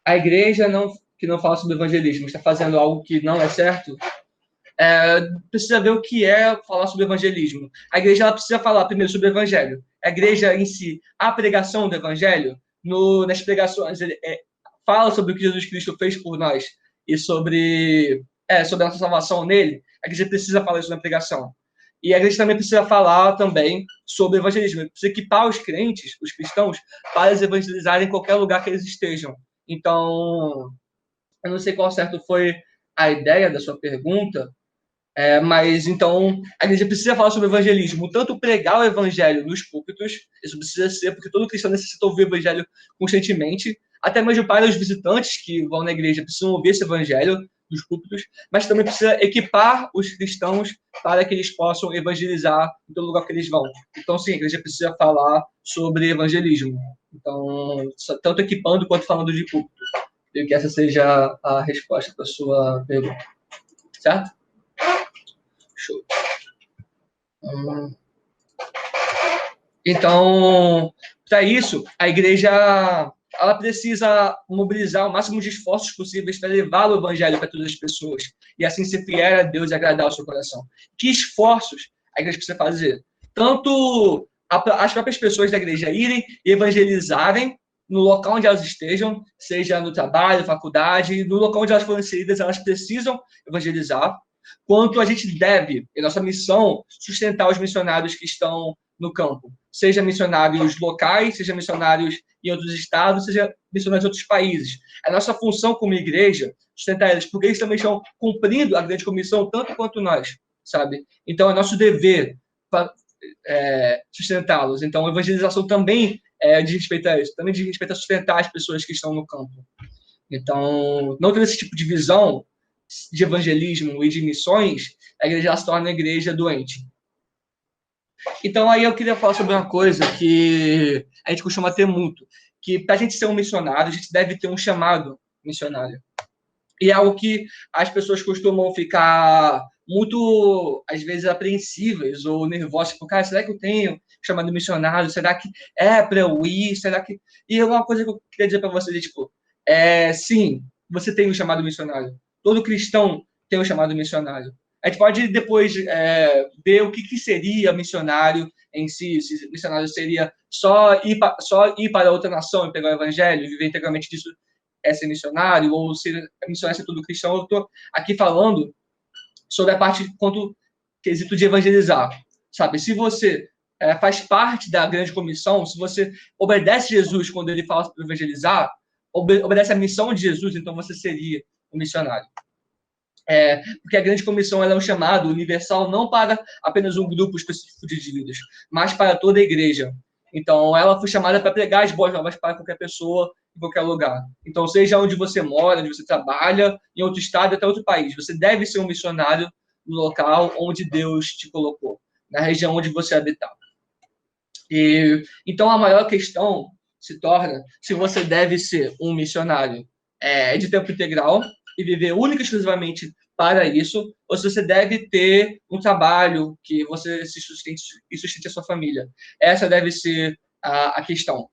A igreja que não fala sobre evangelismo está fazendo algo que não é certo? Precisa ver o que é falar sobre evangelismo. A igreja ela precisa falar primeiro sobre o evangelho. A igreja em si, a pregação do evangelho, nas pregações, fala sobre o que Jesus Cristo fez por nós e sobre a nossa salvação nele. A igreja precisa falar isso na pregação. E a igreja também precisa falar também sobre o evangelismo. Precisa equipar os crentes, os cristãos, para eles evangelizarem em qualquer lugar que eles estejam. Então, eu não sei qual certo foi a ideia da sua pergunta, mas então a igreja precisa falar sobre o evangelismo, tanto pregar o evangelho nos púlpitos, isso precisa ser, porque todo cristão necessita ouvir o evangelho constantemente, até mesmo para os visitantes que vão na igreja precisam ouvir esse evangelho nos púlpitos, mas também precisa equipar os cristãos para que eles possam evangelizar em todo lugar que eles vão. Então, sim, a igreja precisa falar sobre evangelismo. Então, tanto equipando quanto falando de púlpito. E que essa seja a resposta para a sua pergunta. Certo? Show. Então, para isso, a igreja ela precisa mobilizar o máximo de esforços possíveis para levar o evangelho para todas as pessoas e assim ser fiel a Deus e agradar o seu coração. Que esforços a igreja precisa fazer? Tanto as próprias pessoas da igreja irem e evangelizarem no local onde elas estejam, seja no trabalho, faculdade, no local onde elas foram inseridas, elas precisam evangelizar, quanto a gente deve, em nossa missão, sustentar os missionários que estão no campo, seja missionários locais, seja missionários em outros estados, seja missionários em outros países. A nossa função como igreja, sustentar eles, porque eles também estão cumprindo a grande comissão tanto quanto nós, sabe? Então, é nosso dever sustentá-los. Então, a evangelização também diz respeito a isso, também diz respeito a sustentar as pessoas que estão no campo. Então, não tendo esse tipo de visão de evangelismo e de missões, a igreja se torna uma igreja doente. Então, aí eu queria falar sobre uma coisa que a gente costuma ter muito, que para a gente ser um missionário, a gente deve ter um chamado missionário. E é algo que as pessoas costumam ficar muito, às vezes, apreensivas ou nervosas. Tipo, cara, será que eu tenho chamado missionário? Será que é para eu ir? Será que... E uma coisa que eu queria dizer para vocês é, tipo, sim, você tem um chamado missionário. Todo cristão tem um chamado missionário. A gente pode depois ver o que seria missionário em si, se missionário seria só ir para outra nação e pegar o evangelho, viver integralmente disso, ser missionário, ou ser missionário ser todo cristão. Eu estou aqui falando sobre a parte quanto quesito de evangelizar, sabe? Se você faz parte da grande comissão, se você obedece Jesus quando ele fala para evangelizar, obedece a missão de Jesus, então você seria um missionário. Porque a grande comissão ela é um chamado universal não para apenas um grupo específico de indivíduos, mas para toda a igreja. Então, ela foi chamada para pregar as boas novas para qualquer pessoa, em qualquer lugar. Então, seja onde você mora, onde você trabalha, em outro estado, até outro país, você deve ser um missionário no local onde Deus te colocou, na região onde você habitar. Então, a maior questão se torna se você deve ser um missionário de tempo integral, e viver única e exclusivamente para isso, ou se você deve ter um trabalho que você se sustente e sustente a sua família. Essa deve ser a questão.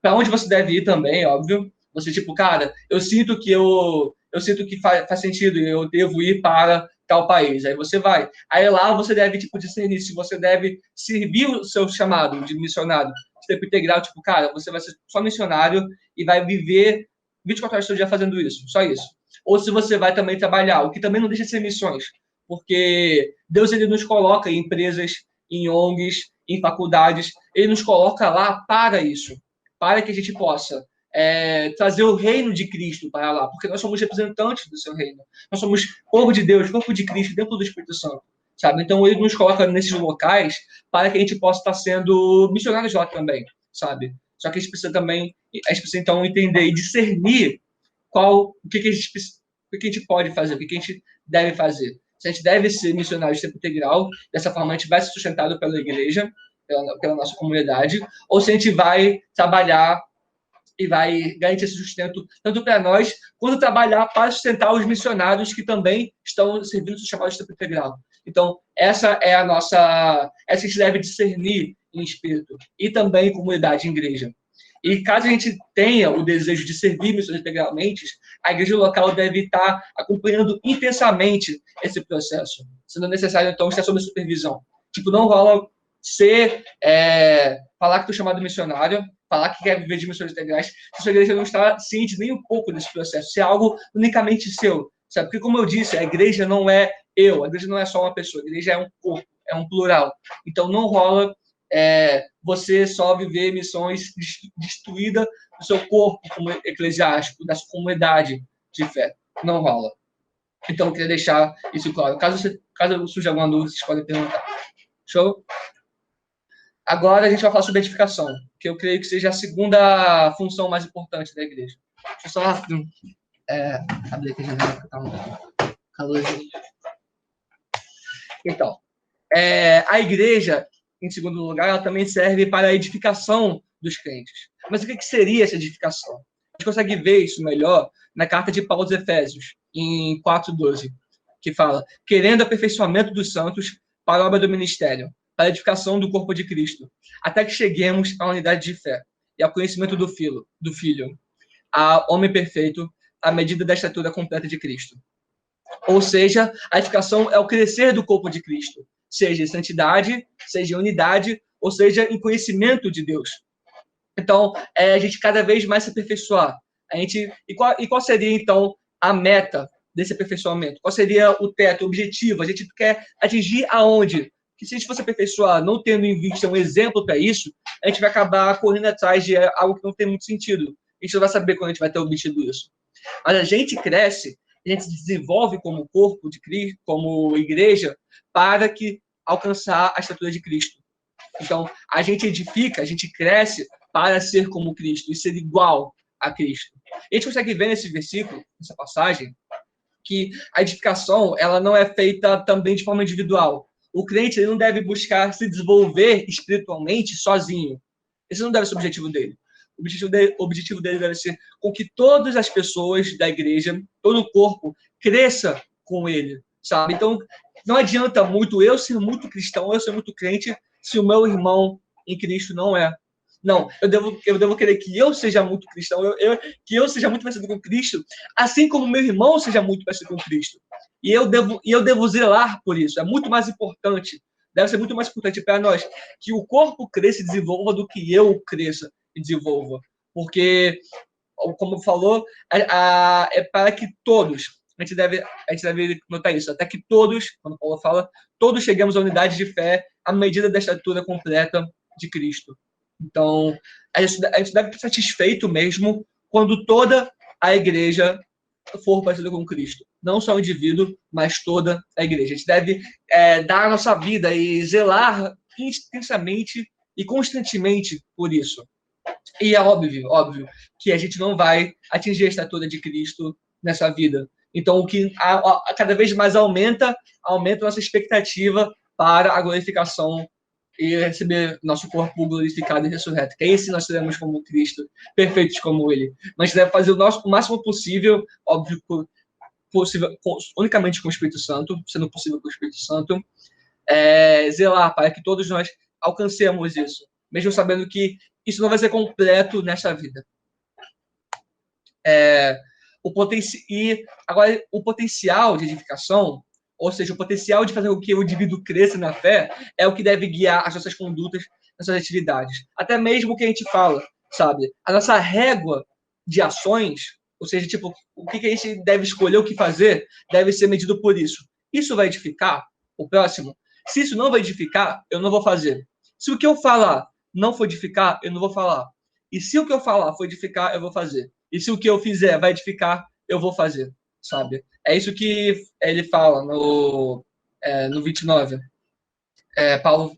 Para onde você deve ir também, óbvio. Você, tipo, cara, eu sinto que faz sentido, eu devo ir para tal país. Aí você vai. Aí lá você deve, tipo, discernir se você deve servir o seu chamado de missionário de tempo integral, tipo, cara, você vai ser só missionário e vai viver 24 horas do seu dia fazendo isso, só isso. Ou se você vai também trabalhar, o que também não deixa de ser missões, porque Deus ele nos coloca em empresas, em ONGs, em faculdades, ele nos coloca lá para isso, para que a gente possa trazer o reino de Cristo para lá, porque nós somos representantes do seu reino, nós somos povo de Deus, corpo de Cristo, dentro do Espírito Santo, sabe? Então ele nos coloca nesses locais para que a gente possa estar sendo missionários lá também, sabe? Só que a gente precisa também, a gente precisa então entender e discernir o que a gente pode fazer, o que a gente deve fazer. Se a gente deve ser missionário de tempo integral, dessa forma a gente vai ser sustentado pela igreja, pela nossa comunidade, ou se a gente vai trabalhar e vai garantir esse sustento tanto para nós, quanto trabalhar para sustentar os missionários que também estão servindo o chamado de tempo integral. Então, essa é a nossa... Essa a gente deve discernir em espírito. E também em comunidade, em igreja. E caso a gente tenha o desejo de servir missões integralmente, a igreja local deve estar acompanhando intensamente esse processo, sendo necessário, então, estar sob supervisão. Tipo, não rola falar que estou chamado missionário, falar que quer viver de missões integrais, se a sua igreja não está ciente nem um pouco desse processo, se é algo unicamente seu, sabe? Porque, como eu disse, a igreja não é eu, a igreja não é só uma pessoa, a igreja é um corpo, é um plural. Então, não rola você só viver missões destruídas do seu corpo como eclesiástico, da sua comunidade de fé. Não rola. Então, eu queria deixar isso claro. Caso surja alguma dúvida, vocês podem perguntar. Show? Agora a gente vai falar sobre edificação, que eu creio que seja a segunda função mais importante da igreja. Deixa eu só abrir aqui a janela, que tá um calorzinho. Então, a igreja, em segundo lugar, ela também serve para a edificação dos crentes. Mas o que seria essa edificação? A gente consegue ver isso melhor na carta de Paulo aos Efésios, em 4:12, que fala: querendo aperfeiçoamento dos santos para a obra do ministério, para a edificação do corpo de Cristo, até que cheguemos à unidade de fé e ao conhecimento do Filho, a homem perfeito, à medida da estatura completa de Cristo. Ou seja, a edificação é o crescer do corpo de Cristo, seja em santidade, seja em unidade, ou seja em conhecimento de Deus. Então, a gente cada vez mais se aperfeiçoar. E qual seria, então, a meta desse aperfeiçoamento? Qual seria o teto, o objetivo? A gente quer atingir aonde? Que se a gente fosse aperfeiçoar não tendo em vista um exemplo para isso, a gente vai acabar correndo atrás de algo que não tem muito sentido. A gente não vai saber quando a gente vai ter obtido isso. Mas a gente cresce, a gente se desenvolve como corpo de Cristo, como igreja, para que alcançar a estatura de Cristo. Então, a gente edifica, a gente cresce para ser como Cristo e ser igual a Cristo. A gente consegue ver nesse versículo, nessa passagem, que a edificação ela não é feita também de forma individual. O crente ele não deve buscar se desenvolver espiritualmente sozinho. Esse não deve ser o objetivo dele. O objetivo dele deve ser com que todas as pessoas da igreja, todo o corpo, cresça com ele, sabe? Então, não adianta muito eu ser muito cristão, eu ser muito crente, se o meu irmão em Cristo não é. Não, eu devo querer que eu seja muito cristão, que eu seja muito parecido com Cristo, assim como meu irmão seja muito parecido com Cristo. E eu devo zelar por isso. É muito mais importante, deve ser muito mais importante para nós que o corpo cresça e desenvolva do que eu cresça e desenvolva. Porque, como falou, é para que todos, a gente deve notar isso, até que todos, quando Paulo fala, todos cheguemos à unidade de fé à medida da estatura completa de Cristo. Então, a gente deve estar satisfeito mesmo quando toda a igreja for parecida com Cristo. Não só o indivíduo, mas toda a igreja. A gente deve dar a nossa vida e zelar intensamente e constantemente por isso. E é óbvio, que a gente não vai atingir a estatura de Cristo nessa vida. Então, o que cada vez mais aumenta a nossa expectativa para a glorificação e receber nosso corpo glorificado e ressurreto. Que aí sim nós seremos como Cristo, perfeitos como Ele. Mas a gente deve fazer o máximo possível, óbvio, unicamente com o Espírito Santo, sendo possível com o Espírito Santo, zelar para que todos nós alcancemos isso, mesmo sabendo que isso não vai ser completo nesta vida. E agora, o potencial de edificação, ou seja, o potencial de fazer com que o indivíduo cresça na fé, é o que deve guiar as nossas condutas, nossas atividades. Até mesmo o que a gente fala, sabe? A nossa régua de ações, ou seja, tipo, o que a gente deve escolher o que fazer, deve ser medido por isso. Isso vai edificar o próximo? Se isso não vai edificar, eu não vou fazer. Se o que eu falar não for edificar, eu não vou falar. E se o que eu falar for edificar, eu vou fazer. E se o que eu fizer vai edificar, eu vou fazer, sabe? É isso que ele fala no 29. Paulo,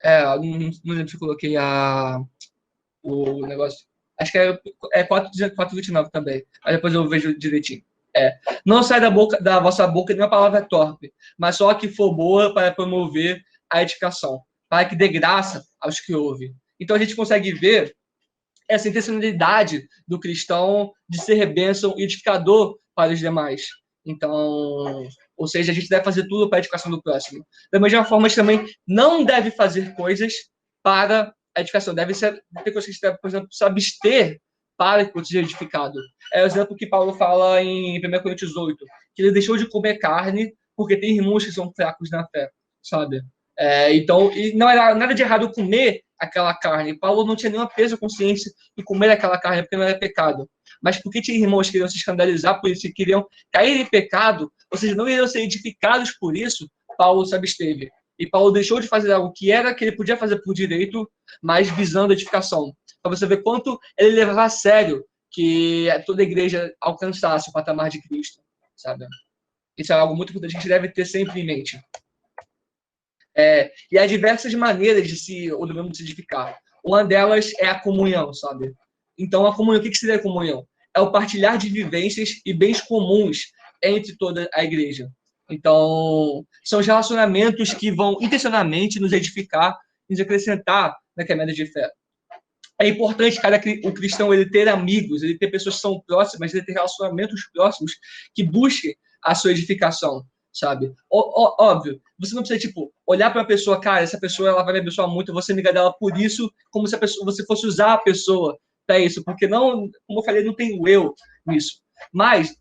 não lembro se eu coloquei o negócio. Acho que é 4:29 também. Aí depois eu vejo direitinho. Não sai da vossa boca nenhuma palavra torpe, mas só a que for boa para promover a edificação, para que dê graça aos que ouvem. Então a gente consegue ver essa intencionalidade do cristão de ser bênção e edificador para os demais. Então, ou seja, a gente deve fazer tudo para a edificação do próximo. Da mesma forma, a gente também não deve fazer coisas para a edificação. Ter coisas que a gente deve, por exemplo, se abster para que seja edificado. É o exemplo que Paulo fala em 1 Coríntios 8, que ele deixou de comer carne porque tem irmãos que são fracos na fé, sabe? Então, e não era nada de errado comer aquela carne. Paulo não tinha nenhuma peso consciência em comer aquela carne, porque não era pecado. Mas porque tinha irmãos que queriam se escandalizar por isso, e queriam cair em pecado, ou seja, não iriam ser edificados por isso, Paulo se absteve. E Paulo deixou de fazer algo que ele podia fazer por direito, mas visando a edificação. Para você ver quanto ele levava a sério que toda a igreja alcançasse o patamar de Cristo, sabe? Isso é algo muito importante que a gente deve ter sempre em mente. E há diversas maneiras do mesmo de se edificar. Uma delas é a comunhão, sabe? Então, a comunhão, o que seria a comunhão? É o partilhar de vivências e bens comuns entre toda a igreja. Então, são os relacionamentos que vão intencionalmente nos edificar, nos acrescentar na caminhada de fé. É importante o cristão ele ter amigos, ele ter pessoas que são próximas, ele ter relacionamentos próximos que busquem a sua edificação, sabe? Óbvio, você não precisa, tipo, olhar para a pessoa, cara, essa pessoa ela vai me abençoar muito, eu vou ser amiga dela por isso, como se você fosse usar a pessoa para isso, porque não, como eu falei, não tem o eu nisso. Mas,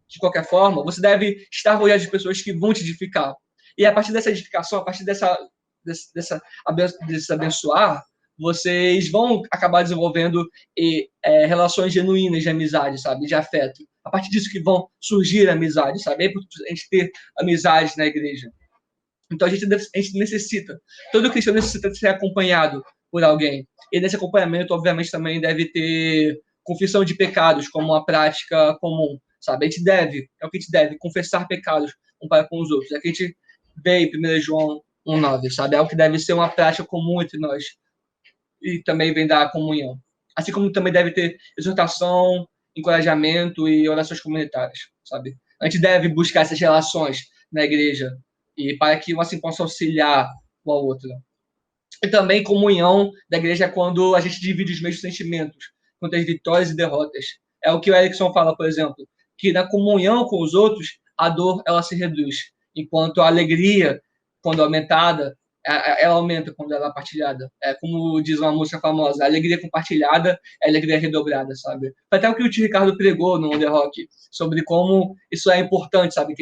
de qualquer forma, você deve estar rodeado de pessoas que vão te edificar. E a partir dessa edificação, a partir desse abençoar, vocês vão acabar desenvolvendo relações genuínas de amizade, sabe? De afeto. A partir disso que vão surgir amizades, sabe? É importante a gente ter amizades na igreja. Então a gente necessita, todo cristão necessita ser acompanhado por alguém. E nesse acompanhamento, obviamente, também deve ter confissão de pecados como uma prática comum, sabe? É o que a gente deve, confessar pecados um para com os outros. É o que a gente vê em 1 João 1,9, sabe? É o que deve ser uma prática comum entre nós. E também vem da comunhão. Assim como também deve ter exortação, encorajamento e orações comunitárias, sabe? A gente deve buscar essas relações na igreja e para que um assim possa auxiliar um ao outro. E também comunhão da igreja é quando a gente divide os mesmos sentimentos, quanto às vitórias e derrotas. É o que o Erickson fala, por exemplo, que na comunhão com os outros, a dor ela se reduz, enquanto a alegria, quando aumentada, ela aumenta quando ela é partilhada. É como diz uma música famosa, a alegria compartilhada é alegria redobrada, sabe? Foi até o que o tio Ricardo pregou no On The Rock, sobre como isso é importante, sabe?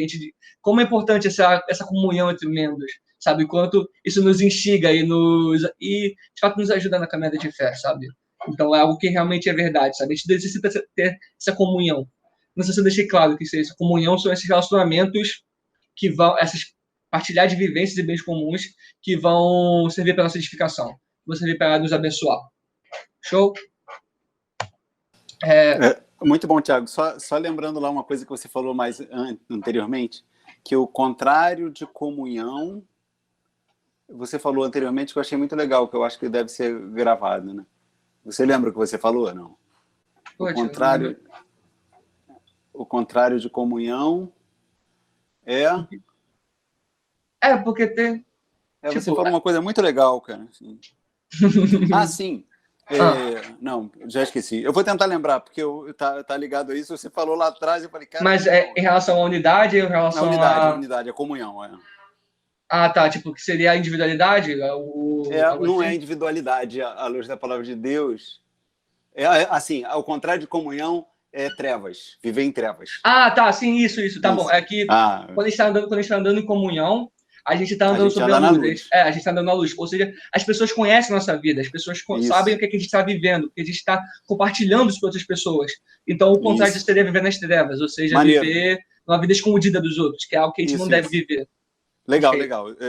Como é importante essa comunhão entre membros, sabe? Quanto isso nos instiga e de fato nos ajuda na caminhada de fé, sabe? Então é algo que realmente é verdade, sabe? A gente necessita ter essa comunhão. Não sei se eu deixei claro que essa comunhão são esses relacionamentos que vão, partilhar de vivências e bens comuns que vão servir para a nossa edificação, vão servir para nos abençoar. Show? Muito bom, Thiago. Só lembrando lá uma coisa que você falou mais anteriormente, que o contrário de comunhão, você falou anteriormente, que eu achei muito legal, que eu acho que deve ser gravado, né? Você lembra o que você falou, não? O contrário de comunhão porque tem... você falou uma coisa muito legal, cara. Assim. Sim. Não, já esqueci. Eu vou tentar lembrar, porque tá ligado a isso. Você falou lá atrás, eu falei, cara... Mas em relação à unidade, em relação a unidade, a comunhão, Ah, tá, tipo, que seria a individualidade? Não assim? é individualidade à luz da palavra de Deus. Assim, ao contrário de comunhão, é trevas, viver em trevas. Ah, tá, sim, isso, tá bom. É que quando a gente tá andando em comunhão, a gente está andando sobre a luz. A gente está andando na luz. Ou seja, as pessoas conhecem a nossa vida, as pessoas sabem o que a gente está vivendo, o que a gente está compartilhando isso com outras pessoas. Então, o contrário disso seria viver nas trevas, ou seja, viver uma vida escondida dos outros, que é algo que a gente não deve viver. Legal.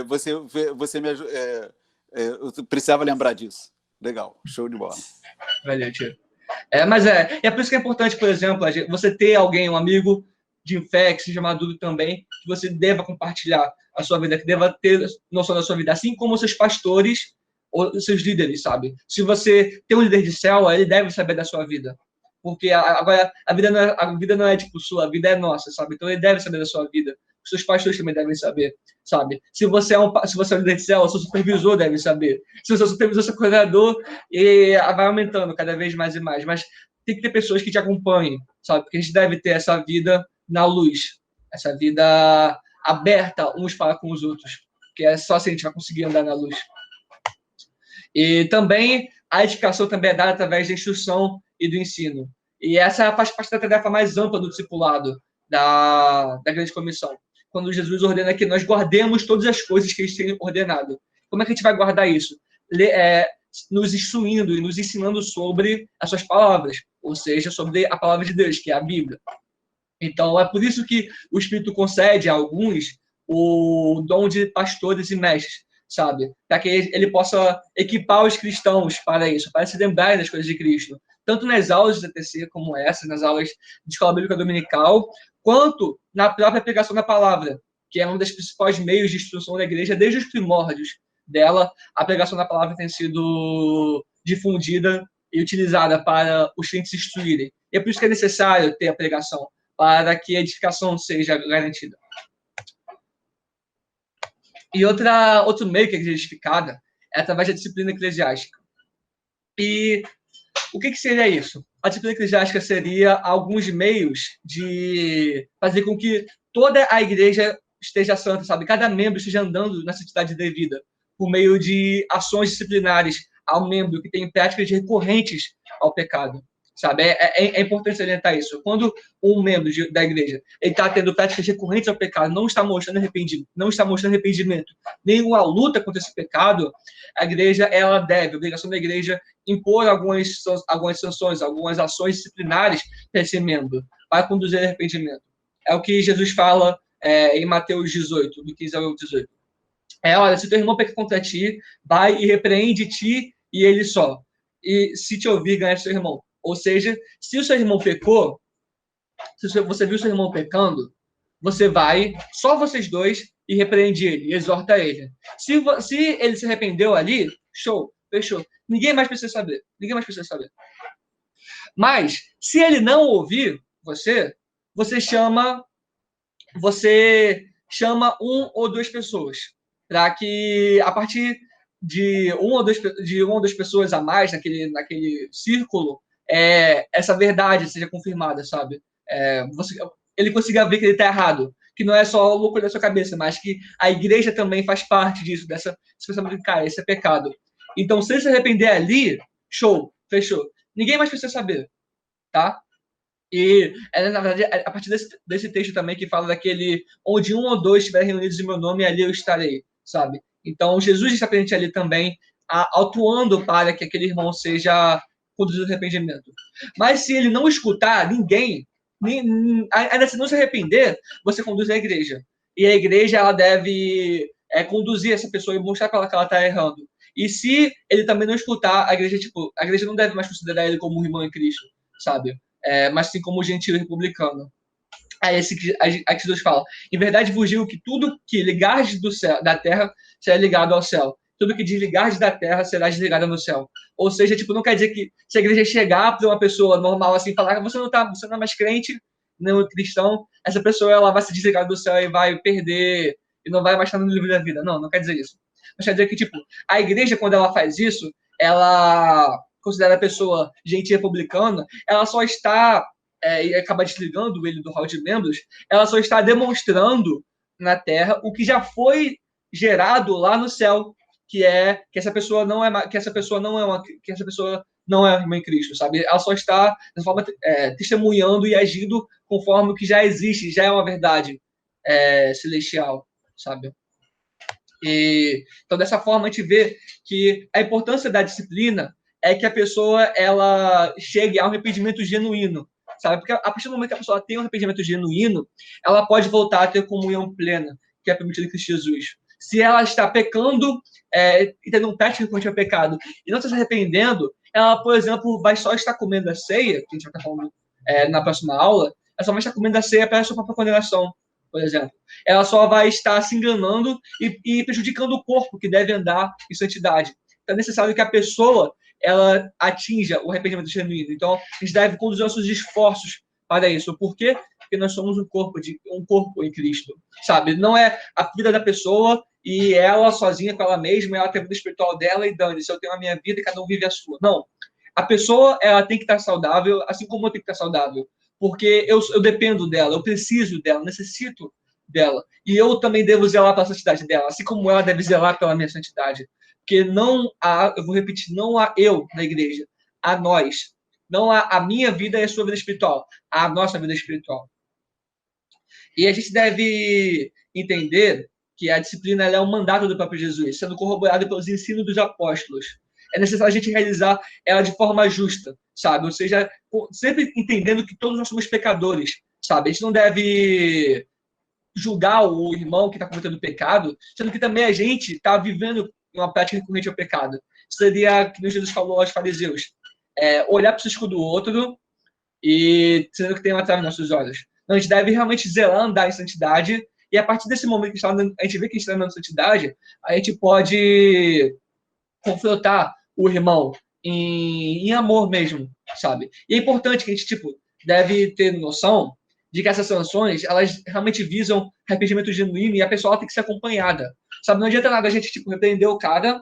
Você me ajuda. Eu precisava lembrar disso. Legal, show de bola. Valeu, tio. Mas é por isso que é importante, por exemplo, você ter alguém, um amigo de fé, que seja maduro também, que você deva compartilhar a sua vida, que deva ter noção da sua vida, assim como os seus pastores ou os seus líderes, sabe? Se você tem um líder de célula, ele deve saber da sua vida. Porque agora a vida não é tipo sua, a vida é nossa, sabe? Então ele deve saber da sua vida. Os seus pastores também devem saber, sabe? Se você é um líder de célula, seu supervisor deve saber. Se você é supervisor, seu coordenador, e vai aumentando cada vez mais e mais. Mas tem que ter pessoas que te acompanhem, sabe? Porque a gente deve ter essa vida na luz, essa vida aberta uns para com os outros, que é só assim a gente vai conseguir andar na luz. E também a edificação também é dada através da instrução e do ensino. E essa faz parte da tarefa mais ampla do discipulado, da grande comissão. Quando Jesus ordena que nós guardemos todas as coisas que ele tem ordenado. Como é que a gente vai guardar isso? Nos instruindo e nos ensinando sobre as suas palavras, ou seja, sobre a palavra de Deus, que é a Bíblia. Então, é por isso que o Espírito concede a alguns o dom de pastores e mestres, sabe? Para que ele possa equipar os cristãos para isso, para se lembrarem das coisas de Cristo. Tanto nas aulas de TTC como essa, nas aulas de escola bíblica dominical, quanto na própria pregação da palavra, que é um dos principais meios de instrução da igreja desde os primórdios dela. A pregação da palavra tem sido difundida e utilizada para os crentes se instruírem. E é por isso que é necessário ter a pregação, para que a edificação seja garantida. E outro meio que é edificada é através da disciplina eclesiástica. E o que seria isso? A disciplina eclesiástica seria alguns meios de fazer com que toda a igreja esteja santa, sabe? Cada membro esteja andando na santidade devida, por meio de ações disciplinares ao membro que tem práticas recorrentes ao pecado. Sabe? É importante salientar isso. Quando um membro da igreja está tendo práticas recorrentes ao pecado, não está mostrando arrependimento, nenhuma luta contra esse pecado, a igreja ela deve, a obrigação da igreja, impor algumas sanções, algumas ações disciplinares para esse membro, para conduzir ao arrependimento. É o que Jesus fala em Mateus 18, do 15 ao 18. Olha, se teu irmão peca contra ti, vai e repreende ti e ele só. E se te ouvir, ganha seu irmão. Ou seja, se o seu irmão pecou, se você viu seu irmão pecando, você vai, só vocês dois, e repreende ele, exorta ele. Se ele se arrependeu ali, show, fechou. Ninguém mais precisa saber. Mas, se ele não ouvir você chama um ou duas pessoas, para que, a partir de uma ou duas pessoas a mais naquele círculo, essa verdade seja confirmada, sabe? Ele consiga ver que ele está errado, que não é só o louco da sua cabeça, mas que a igreja também faz parte disso, desse pensamento de, cara, esse é pecado. Então, se ele se arrepender ali, show, fechou. Ninguém mais precisa saber, tá? E, na verdade, a partir desse texto também que fala daquele onde um ou dois estiverem reunidos em meu nome, ali eu estarei, sabe? Então, Jesus está presente ali também, atuando para que aquele irmão seja conduzido ao arrependimento. Mas se ele não escutar ninguém, ainda se não se arrepender, você conduz a igreja. E a igreja ela deve conduzir essa pessoa e mostrar para ela que ela está errando. E se ele também não escutar, a igreja não deve mais considerar ele como um irmão em Cristo, sabe? Mas sim como gentil e republicano. Aí que Jesus fala: em verdade vos digo que tudo que ligardes da terra será ligado ao céu. Tudo que desligardes da terra será desligado no céu. Ou seja, não quer dizer que se a igreja chegar para uma pessoa normal assim, falar que você não é mais crente, não é cristão, essa pessoa ela vai se desligar do céu e vai perder, e não vai mais estar no livro da vida. Não quer dizer isso. Mas quer dizer que, a igreja, quando ela faz isso, ela considera a pessoa gentil republicana, ela só está, e acaba desligando ele do hall de membros, ela só está demonstrando na Terra o que já foi gerado lá no céu, que é que essa pessoa não é que essa pessoa não é uma que essa pessoa não é irmã em Cristo, sabe? Ela só está de forma testemunhando e agindo conforme o que já existe, já é uma verdade celestial, sabe? Então, dessa forma, a gente vê que a importância da disciplina é que a pessoa ela chegue a um arrependimento genuíno, sabe? Porque a partir do momento que a pessoa tem um arrependimento genuíno, ela pode voltar a ter comunhão plena, que é permitida em Cristo Jesus. Se ela está pecando e tendo um prática contra o pecado e não está se arrependendo, ela, por exemplo, vai só estar comendo a ceia, que a gente vai estar falando na próxima aula, ela só vai estar comendo a ceia para a sua própria condenação, por exemplo. Ela só vai estar se enganando e prejudicando o corpo, que deve andar em santidade. Então é necessário que a pessoa ela atinja o arrependimento genuíno. Então, a gente deve conduzir nossos esforços para isso. Por quê? Porque nós somos um corpo em Cristo, sabe? Não é a vida da pessoa e ela sozinha com ela mesma, ela tem a vida espiritual dela e dane-se, eu tenho a minha vida e cada um vive a sua. Não. A pessoa ela tem que estar saudável, assim como eu tenho que estar saudável. Porque eu dependo dela, eu preciso dela, necessito dela. E eu também devo zelar pela santidade dela, assim como ela deve zelar pela minha santidade. Porque não há, eu vou repetir, não há eu na igreja, há nós. Não há a minha vida e a sua vida espiritual, há a nossa vida espiritual. E a gente deve entender que a disciplina é um mandato do próprio Jesus, sendo corroborado pelos ensinos dos apóstolos. É necessário a gente realizar ela de forma justa, sabe? Ou seja, sempre entendendo que todos nós somos pecadores, sabe? A gente não deve julgar o irmão que está cometendo pecado, sendo que também a gente está vivendo uma prática recorrente ao pecado. Seria, que Jesus falou aos fariseus, olhar para o cisco do outro e sendo que tem uma trave nos nossos olhos. Então, a gente deve realmente zelar, andar em santidade, e a partir desse momento que a gente vê que a gente está andando em santidade, a gente pode confrontar o irmão em amor mesmo, sabe? E é importante que a gente, deve ter noção de que essas sanções, elas realmente visam arrependimento genuíno e a pessoa tem que ser acompanhada, sabe? Não adianta nada a gente, repreender o cara,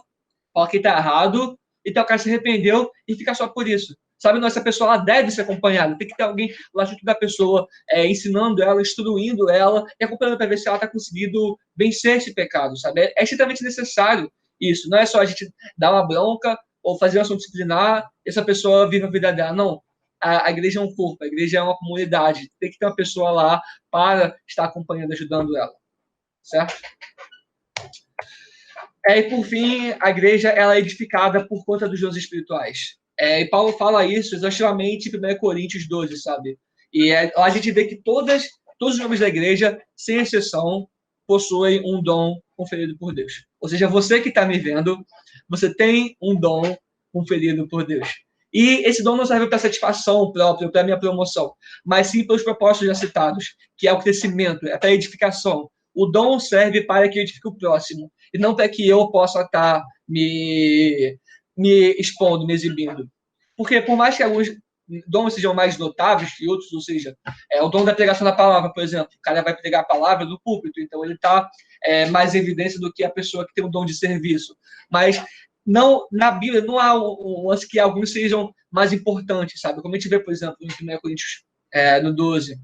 falar que tá errado, e o cara se arrependeu e fica só por isso. Sabe, essa pessoa ela deve ser acompanhada. Tem que ter alguém lá junto da pessoa, ensinando ela, instruindo ela e acompanhando para ver se ela está conseguindo vencer esse pecado, sabe? É extremamente necessário isso. Não é só a gente dar uma bronca ou fazer uma ação disciplinar e essa pessoa vive a vida dela. Não. A igreja é um corpo, a igreja é uma comunidade. Tem que ter uma pessoa lá para estar acompanhando, ajudando ela. Certo? E por fim, a igreja ela é edificada por conta dos dons espirituais. E Paulo fala isso exaustivamente em 1 Coríntios 12, sabe? E lá a gente vê que todos os membros da igreja, sem exceção, possuem um dom conferido por Deus. Ou seja, você que está me vendo, você tem um dom conferido por Deus. E esse dom não serve para satisfação própria, para minha promoção, mas sim pelos propósitos já citados, que é o crescimento, é para a edificação. O dom serve para que eu edifique o próximo, e não para que eu possa estar me expondo, me exibindo. Porque por mais que alguns dons sejam mais notáveis que outros, ou seja, o dom da pregação da palavra, por exemplo, o cara vai pregar a palavra no púlpito, então ele está mais em evidência do que a pessoa que tem um dom de serviço. Mas não, na Bíblia não há um lance que alguns sejam mais importantes, sabe? Como a gente vê, por exemplo, em 1 Coríntios no 12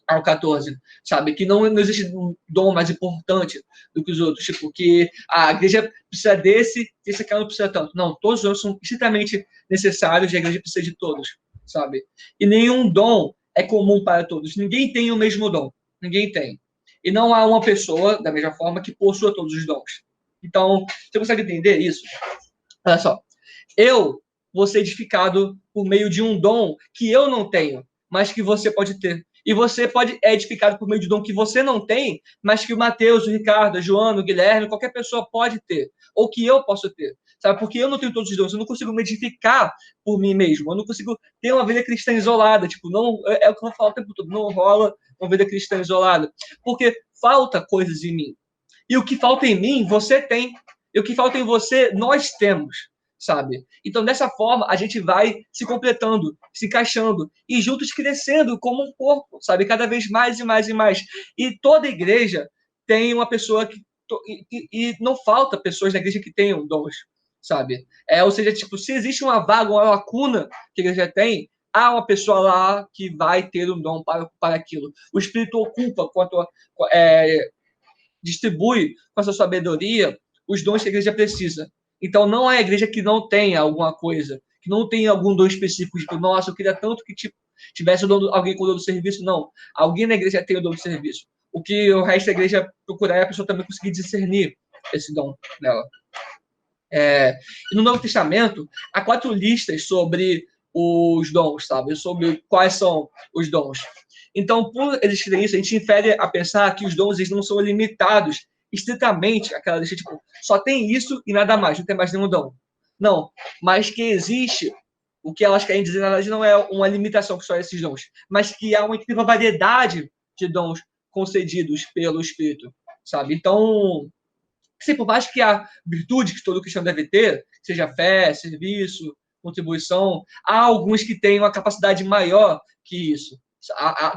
ao 14, sabe? Que não existe um dom mais importante do que os outros. Tipo, que a igreja precisa desse, esse aqui não precisa tanto. Não, todos os dons são estritamente necessários e a igreja precisa de todos, sabe? E nenhum dom é comum para todos. Ninguém tem o mesmo dom. Ninguém tem. E não há uma pessoa, da mesma forma, que possua todos os dons. Então, você consegue entender isso? Olha só. Eu vou ser edificado por meio de um dom que eu não tenho, mas que você pode ter. E você pode edificado por meio de dom que você não tem, mas que o Mateus, o Ricardo, a Joana, o Guilherme, qualquer pessoa pode ter. Ou que eu posso ter. Sabe? Porque eu não tenho todos os dons. Eu não consigo me edificar por mim mesmo. Eu não consigo ter uma vida cristã isolada. Tipo, não, é o que eu vou falar o tempo todo. Não rola uma vida cristã isolada. Porque falta coisas em mim. E o que falta em mim, você tem. E o que falta em você, nós temos. Sabe? Então, dessa forma, a gente vai se completando, se encaixando e juntos crescendo como um corpo, sabe? Cada vez mais e mais e mais. E toda igreja tem uma pessoa que... E não falta pessoas na igreja que tenham dons, sabe? Ou seja, tipo, se existe uma vaga, uma lacuna que a igreja tem, há uma pessoa lá que vai ter um dom para aquilo. O Espírito ocupa, distribui com a sua sabedoria os dons que a igreja precisa. Então, não é a igreja que não tenha alguma coisa, que não tenha algum dom específico, tipo, nossa, eu queria tanto que tivesse alguém com o dom do serviço. Não, alguém na igreja tem o dom do serviço. O que o resto da igreja procurar é a pessoa também conseguir discernir esse dom dela. E no Novo Testamento, há 4 listas sobre os dons, sabe? Sobre quais são os dons. Então, por eles terem isso, a gente infere a pensar que os dons eles não são limitados estritamente àquela lista, tipo, só tem isso e nada mais, não tem mais nenhum dom. Não, mas que existe, o que elas querem dizer, na verdade, não é uma limitação que só esses dons, mas que há uma incrível variedade de dons concedidos pelo Espírito, sabe? Então, sim, por mais que a virtude que todo cristão deve ter, seja fé, serviço, contribuição, há alguns que têm uma capacidade maior que isso.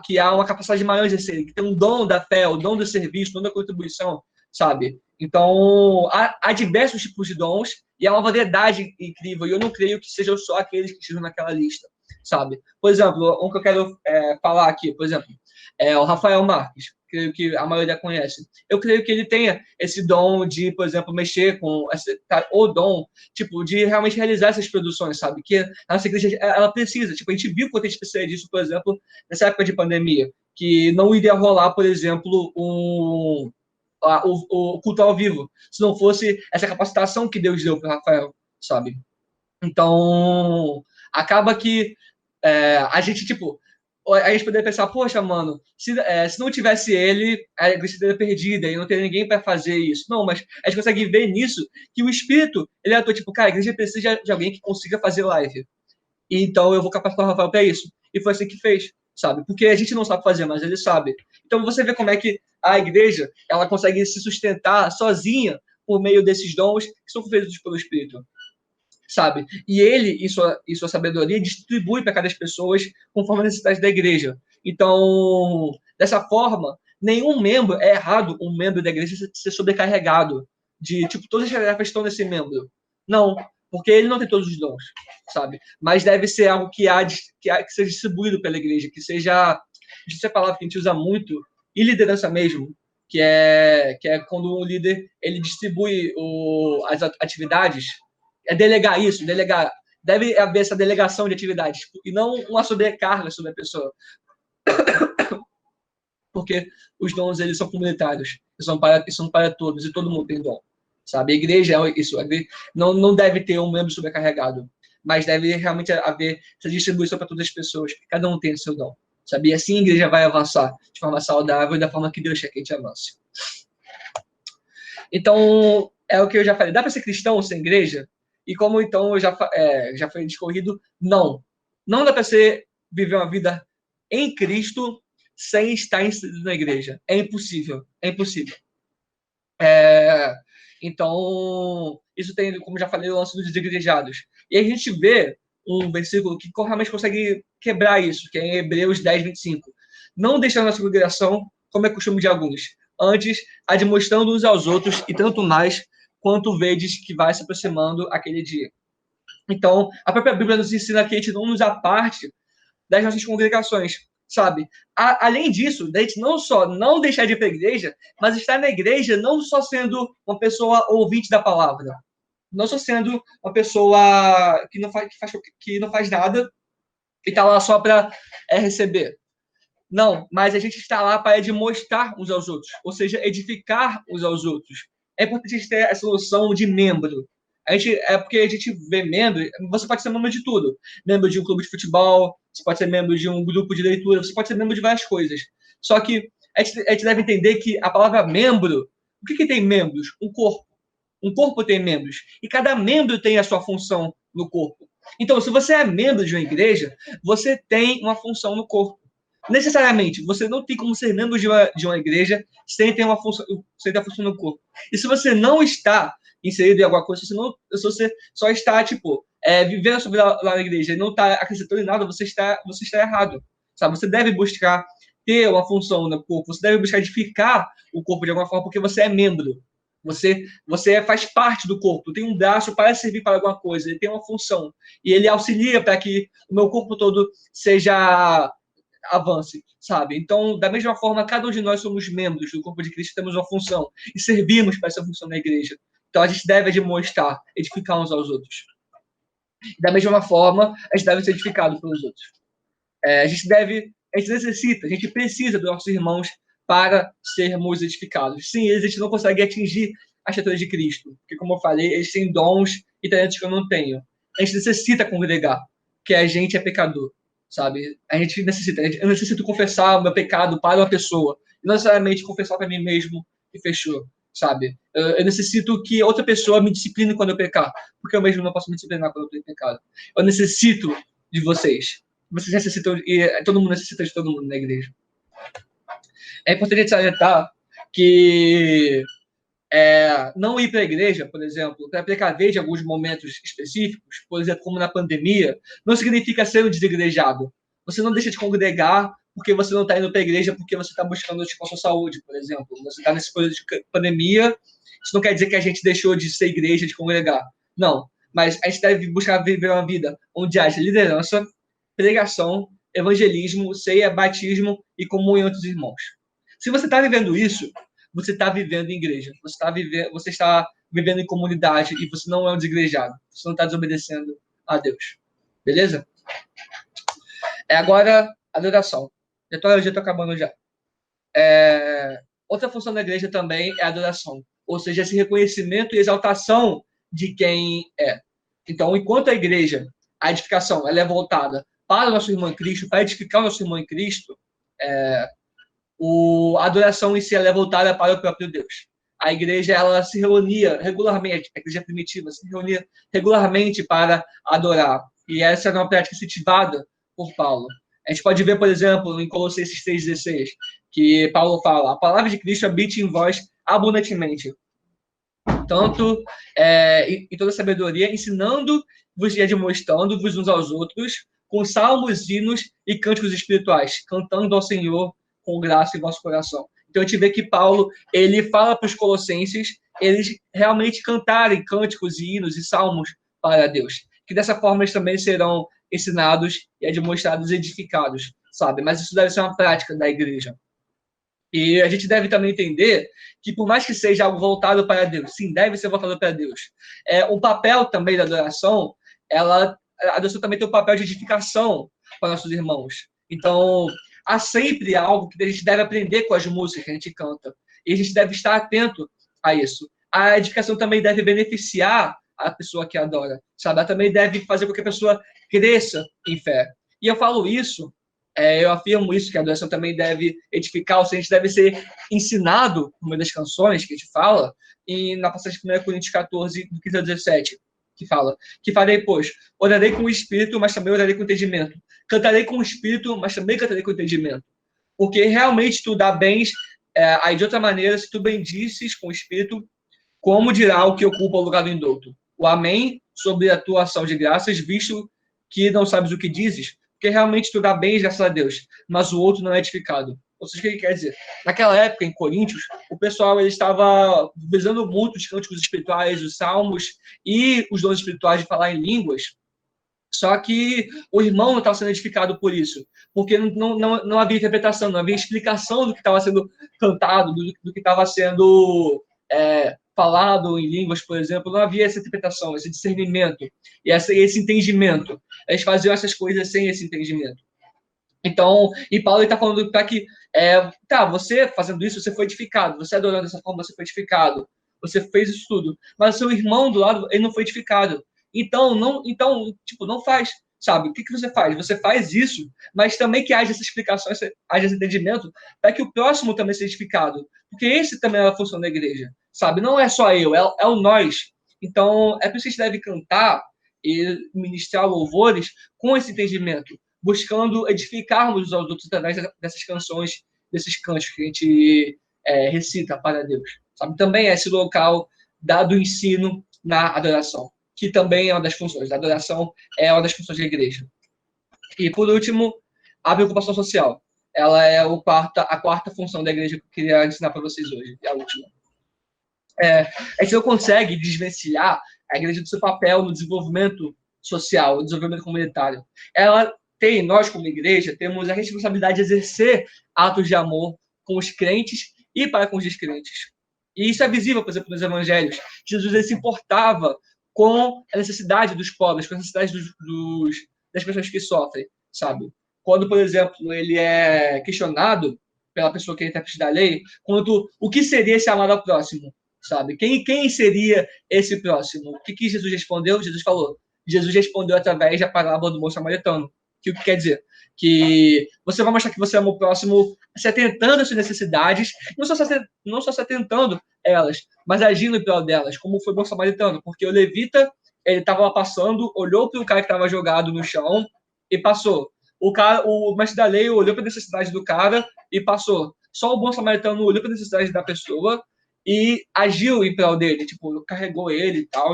Que há uma capacidade maior de ser, que tem um dom da fé, o dom do serviço, o dom da contribuição, sabe? Então, há diversos tipos de dons e há uma variedade incrível. E eu não creio que sejam só aqueles que estejam naquela lista, sabe? Por exemplo, um que eu quero falar aqui, por exemplo, é o Rafael Marques. Creio que a maioria conhece. Eu creio que ele tenha esse dom de, por exemplo, mexer com o dom, tipo, de realmente realizar essas produções, sabe? Que a nossa igreja, ela precisa. Tipo, a gente viu quanto a gente precisa disso, por exemplo, nessa época de pandemia, que não iria rolar, por exemplo, o culto ao vivo, se não fosse essa capacitação que Deus deu para Rafael, sabe? Então, acaba que a gente, tipo, a gente poderia pensar, poxa, mano, se não tivesse ele, a igreja teria perdida e não teria ninguém para fazer isso. Não, mas a gente consegue ver nisso que o Espírito, ele atua, tipo, cara, a igreja precisa de alguém que consiga fazer live. E então eu vou capacitar o Rafael para isso. E foi assim que fez, sabe? Porque a gente não sabe fazer, mas ele sabe. Então você vê como é que a igreja, ela consegue se sustentar sozinha por meio desses dons que são feitos pelo Espírito, sabe? E ele, em sua sabedoria, distribui para cada pessoa conforme a necessidade da igreja. Então, dessa forma, nenhum membro, é errado um membro da igreja ser sobrecarregado de, tipo, todas as tarefas estão nesse membro. Não, porque ele não tem todos os dons, sabe? Mas deve ser algo que seja distribuído pela igreja, que seja, isso é a palavra que a gente usa muito, e liderança mesmo, que é quando um líder ele distribui as atividades, delegar isso, delegar. Deve haver essa delegação de atividades, e não uma sobrecarga sobre a pessoa. Porque os dons, eles são comunitários, eles são para todos, e todo mundo tem dom, sabe? A igreja é isso, não deve ter um membro sobrecarregado, mas deve realmente haver essa distribuição para todas as pessoas, cada um tem o seu dom, sabe? E assim a igreja vai avançar de forma saudável e da forma que Deus quer que a gente avance. Então, é o que eu já falei, dá para ser cristão sem igreja? E como então já foi discorrido, não. Não dá para viver uma vida em Cristo sem estar inserido na igreja. É impossível. É impossível. Então, isso tem, como já falei, o lance dos desigrejados. E a gente vê um versículo que realmente consegue quebrar isso, que é em Hebreus 10, 25. Não deixar a nossa congregação, como é costume de alguns, antes admoestando uns aos outros, e tanto mais quanto vedes que vai se aproximando aquele dia. Então, a própria Bíblia nos ensina que a gente não nos aparte das nossas congregações, sabe? Além disso, a gente não só não deixar de ir para a igreja, mas estar na igreja não só sendo uma pessoa ouvinte da palavra, não só sendo uma pessoa que não faz nada e está lá só para receber. Não, mas a gente está lá para demonstrar uns aos outros, ou seja, edificar uns aos outros. É importante a gente ter essa noção de membro. Porque a gente vê membro, você pode ser membro de tudo. Membro de um clube de futebol, você pode ser membro de um grupo de leitura, você pode ser membro de várias coisas. Só que a gente deve entender que a palavra membro, o que tem membros? Um corpo. Um corpo tem membros. E cada membro tem a sua função no corpo. Então, se você é membro de uma igreja, você tem uma função no corpo. Necessariamente, você não tem como ser membro de uma igreja sem ter a função no corpo. E se você não está inserido em alguma coisa, se você só está, vivendo sobre lá na igreja e não está acrescentando em nada, você está errado. Sabe? Você deve buscar ter uma função no corpo, você deve buscar edificar o corpo de alguma forma, porque você é membro. Você faz parte do corpo, tem um braço para servir para alguma coisa, ele tem uma função. E ele auxilia para que o meu corpo todo avance, sabe? Então, da mesma forma, cada um de nós somos membros do corpo de Cristo, temos uma função e servimos para essa função na igreja. Então, a gente deve demonstrar, edificar uns aos outros. Da mesma forma, a gente deve ser edificado pelos outros. A gente necessita, a gente precisa dos nossos irmãos para sermos edificados. Sem eles, a gente não consegue atingir a estatura de Cristo. Porque, como eu falei, eles têm dons e talentos que eu não tenho. A gente necessita congregar, porque a gente é pecador, sabe? Eu necessito confessar o meu pecado para uma pessoa, e não necessariamente confessar para mim mesmo e fechou, sabe? Eu necessito que outra pessoa me discipline quando eu pecar, porque eu mesmo não posso me disciplinar quando eu tenho pecado. Eu necessito de vocês. Vocês necessitam, e todo mundo necessita de todo mundo na igreja. É importante salientar que não ir para a igreja, por exemplo, para precaver de alguns momentos específicos, por exemplo, como na pandemia, não significa ser um desigrejado. Você não deixa de congregar porque você não está indo para a igreja porque você está buscando a sua saúde, por exemplo. Você está nesse período de pandemia, isso não quer dizer que a gente deixou de ser igreja, de congregar. Não, mas a gente deve buscar viver uma vida onde haja liderança, pregação, evangelismo, ceia, batismo e comunhão entre os irmãos. Se você está vivendo isso, você está vivendo em igreja, você está vivendo em comunidade e você não é um desigrejado, você não está desobedecendo a Deus. Beleza? Agora, adoração. Já estou acabando já. Outra função da igreja também é a adoração, ou seja, esse reconhecimento e exaltação de quem é. Então, enquanto a igreja, a edificação, ela é voltada para o nosso irmão em Cristo, para edificar o nosso irmão em Cristo, a adoração em si ela é voltada para o próprio Deus. A igreja ela se reunia regularmente, a igreja primitiva se reunia regularmente para adorar. E essa é uma prática incentivada por Paulo. A gente pode ver, por exemplo, em Colossenses 3,16, que Paulo fala: a palavra de Cristo habite em vós abundantemente, tanto em toda sabedoria, ensinando-vos e admoestando-vos uns aos outros, com salmos, hinos e cânticos espirituais, cantando ao Senhor com graça em vosso coração. Então a gente vê que Paulo, ele fala para os colossenses eles realmente cantarem cânticos e hinos e salmos para Deus. Que dessa forma eles também serão ensinados e admoestados e edificados, sabe? Mas isso deve ser uma prática da igreja. E a gente deve também entender que, por mais que seja algo voltado para Deus, sim, deve ser voltado para Deus. O papel também da adoração, a adoração também tem o papel de edificação para nossos irmãos. Então, há sempre algo que a gente deve aprender com as músicas que a gente canta. E a gente deve estar atento a isso. A edificação também deve beneficiar a pessoa que adora, sabe? Ela também deve fazer com que a pessoa cresça em fé. E eu falo isso, eu afirmo isso, que a adoração também deve edificar, ou seja, a gente deve ser ensinado, uma das canções que a gente fala, na passagem de 1 Coríntios 14, do 15 ao 17, que fala: que farei, pois, orarei com o Espírito, mas também orarei com entendimento. Cantarei com o Espírito, mas também cantarei com entendimento. Porque realmente tu dá bens, aí de outra maneira, se tu bendizes com o Espírito, como dirá o que ocupa o lugar do indulto? O amém sobre a tua ação de graças, visto que não sabes o que dizes, porque realmente tu dá bens, graças a Deus, mas o outro não é edificado. Ou seja, o que ele quer dizer? Naquela época, em Coríntios, o pessoal ele estava visando muito os cânticos espirituais, os salmos e os dons espirituais de falar em línguas. Só que o irmão não estava sendo edificado por isso, porque não havia interpretação, não havia explicação do que estava sendo cantado, do que estava sendo falado em línguas, por exemplo. Não havia essa interpretação, esse discernimento e esse entendimento. Eles faziam essas coisas sem esse entendimento. Então, e Paulo está falando para que, você fazendo isso, você foi edificado, você adorando dessa forma, você foi edificado, você fez isso tudo, mas o seu irmão do lado, ele não foi edificado. Então, não faz, sabe? O que você faz? Você faz isso, mas também que haja essa explicação, haja esse entendimento, para que o próximo também seja edificado. Porque esse também é a função da igreja, sabe? Não é só eu, é o nós. Então, é por isso que a gente deve cantar e ministrar louvores com esse entendimento, buscando edificarmos aos outros através dessas canções, desses cantos que a gente recita para Deus, sabe? Também é esse local do ensino na adoração, que também é uma das funções. A adoração é uma das funções da igreja. E, por último, a preocupação social. Ela é a quarta função da igreja que eu queria ensinar para vocês hoje. É a última. A gente não consegue desvencilhar a igreja do seu papel no desenvolvimento social, no desenvolvimento comunitário. Nós como igreja, temos a responsabilidade de exercer atos de amor com os crentes e para com os descrentes. E isso é visível, por exemplo, nos evangelhos. Jesus ele se importava com a necessidade dos pobres, com a necessidade das pessoas que sofrem, sabe? Quando, por exemplo, ele é questionado pela pessoa que é intérprete da lei, quanto o que seria esse amar ao próximo, sabe? Quem seria esse próximo? O que Jesus respondeu? Jesus respondeu através da parábola do bom samaritano. Que o que quer dizer? Que você vai mostrar que você ama o próximo se atentando às suas necessidades, não só se atentando a elas, mas agindo em prol delas, como foi o bom samaritano, porque o levita, ele estava lá passando, olhou para o cara que estava jogado no chão e passou. O mestre da lei olhou para a necessidade do cara e passou. Só o bom samaritano olhou para a necessidade da pessoa e agiu em prol dele, tipo, carregou ele e tal.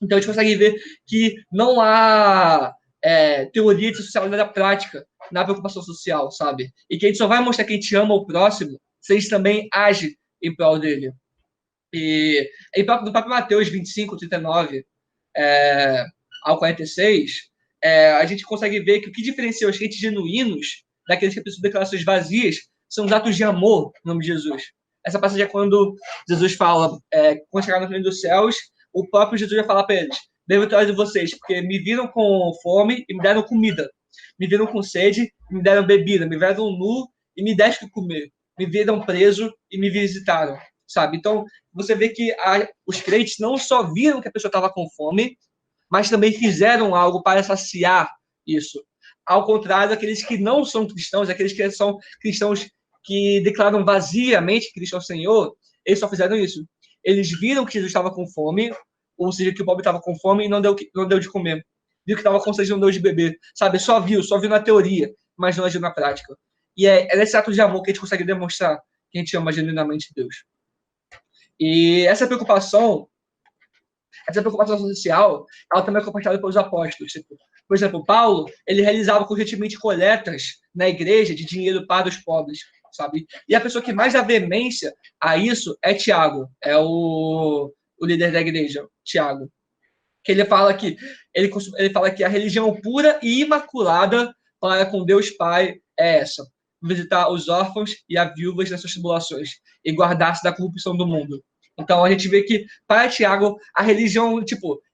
Então a gente consegue ver que não há teoria de socialidade prática na preocupação social, sabe? E que a gente só vai mostrar que a gente ama o próximo se a gente também age em prol dele. E no próprio Mateus 25, 39 ao 46, a gente consegue ver que o que diferencia os crentes genuínos daqueles que precisam de declarações vazias são os atos de amor no nome de Jesus. Essa passagem é quando Jesus fala, quando chegar no reino dos céus, o próprio Jesus vai falar para eles: bem-aventurados de vocês, porque me viram com fome e me deram comida. Me viram com sede e me deram bebida. Me viram nu e me deram de comer. Me viram preso e me visitaram, sabe? Então, você vê que os crentes não só viram que a pessoa estava com fome, mas também fizeram algo para saciar isso. Ao contrário daqueles que não são cristãos, aqueles que são cristãos que declaram vaziamente Cristo ao Senhor, eles só fizeram isso. Eles viram que Jesus estava com fome, ou seja, que o pobre estava com fome e não deu de comer. Viu que estava com sede e não deu de beber. Sabe? Só viu na teoria, mas não agiu na prática. E é nesse ato de amor que a gente consegue demonstrar que a gente ama genuinamente Deus. E essa preocupação social, ela também é compartilhada pelos apóstolos. Por exemplo, Paulo, ele realizava constantemente coletas na igreja de dinheiro para os pobres, sabe? E a pessoa que mais dá veemência a isso é Tiago, é o líder da igreja, Tiago. Que ele fala que a religião pura e imaculada para com Deus Pai é essa: visitar os órfãos e as viúvas nas suas tribulações e guardar-se da corrupção do mundo. Então a gente vê que para Tiago a religião,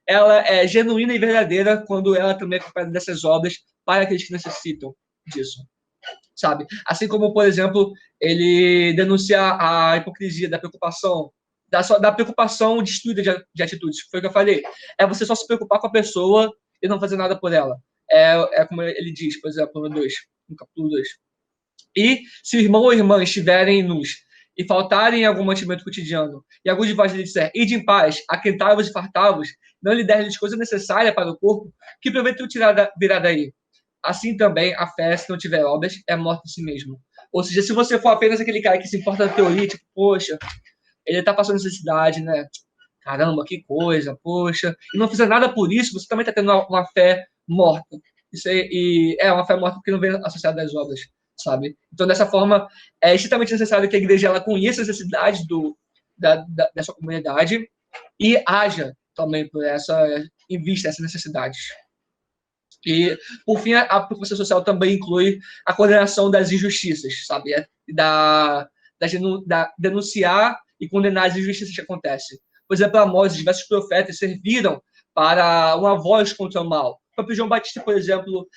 ela é genuína e verdadeira quando ela também é acompanhada dessas obras para aqueles que necessitam disso, sabe? Assim como, por exemplo, ele denuncia a hipocrisia da preocupação, da preocupação destruída de atitudes. Foi o que eu falei. É você só se preocupar com a pessoa e não fazer nada por ela. É como ele diz, por exemplo, no capítulo 2. E se o irmão ou irmã estiverem nus e faltarem algum mantimento cotidiano, e algum de vós lhe disser: ide em paz, aquentai-vos e fartai-vos, não lhe der-lhes coisa necessária para o corpo, que proveito virá daí? Assim também a fé, se não tiver obras, é morta em si mesmo. Ou seja, se você for apenas aquele cara que se importa da teoria, poxa, ele está passando necessidade, né? Caramba, que coisa, poxa. E não fizer nada por isso, você também está tendo uma fé morta. Uma fé morta porque não vem associada às obras, sabe? Então, dessa forma, é extremamente necessário que a igreja ela conheça as necessidades dessa comunidade e haja também em vista dessas necessidades. E, por fim, a preocupação social também inclui a condenação das injustiças, sabe? Denunciar e condenar as injustiças que acontecem. Por exemplo, Amós, diversos profetas serviram para uma voz contra o mal. O próprio João Batista, por exemplo,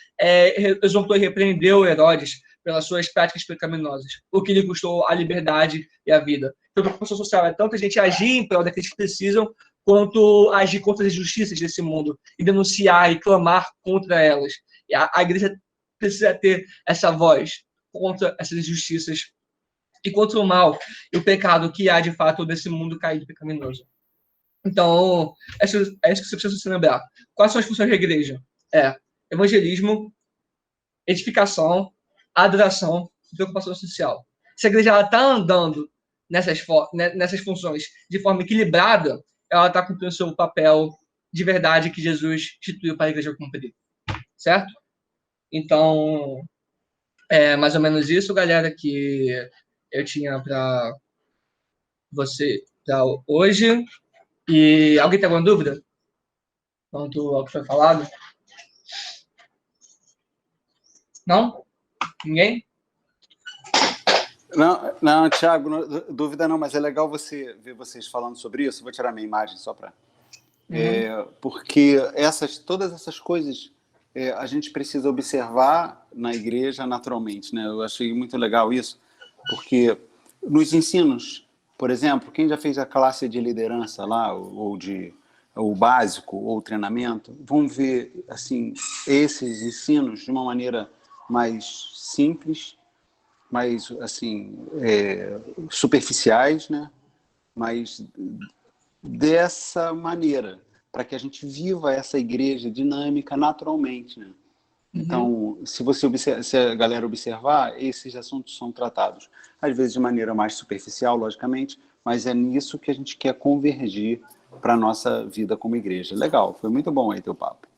exortou e repreendeu Herodes pelas suas práticas pecaminosas, o que lhe custou a liberdade e a vida. Então, a preocupação social é tanto a gente agir em prol daqueles que precisam, quanto agir contra as injustiças desse mundo e denunciar e clamar contra elas. E a igreja precisa ter essa voz contra essas injustiças e contra o mal e o pecado que há de fato nesse mundo caído e pecaminoso. Então, é isso que você precisa se lembrar. Quais são as funções da igreja? Evangelismo, edificação, adoração e preocupação social. Se a igreja está andando nessas funções de forma equilibrada, ela está cumprindo o seu papel de verdade que Jesus instituiu para a igreja cumprir. Certo? Então, é mais ou menos isso, galera, que eu tinha para para hoje. E alguém tem alguma dúvida quanto ao que foi falado? Não? Ninguém? Não, Thiago, dúvida não, mas é legal você ver vocês falando sobre isso. Vou tirar minha imagem só para... porque todas essas coisas a gente precisa observar na igreja naturalmente, né? Eu achei muito legal isso, porque nos ensinos, por exemplo, quem já fez a classe de liderança lá, ou o básico, ou o treinamento, vão ver assim, esses ensinos de uma maneira mais simples, mais assim, superficiais, né? Mas dessa maneira, para que a gente viva essa igreja dinâmica naturalmente, né? Então, se a galera observar, esses assuntos são tratados, às vezes de maneira mais superficial, logicamente, mas é nisso que a gente quer convergir para a nossa vida como igreja. Legal, foi muito bom aí teu papo.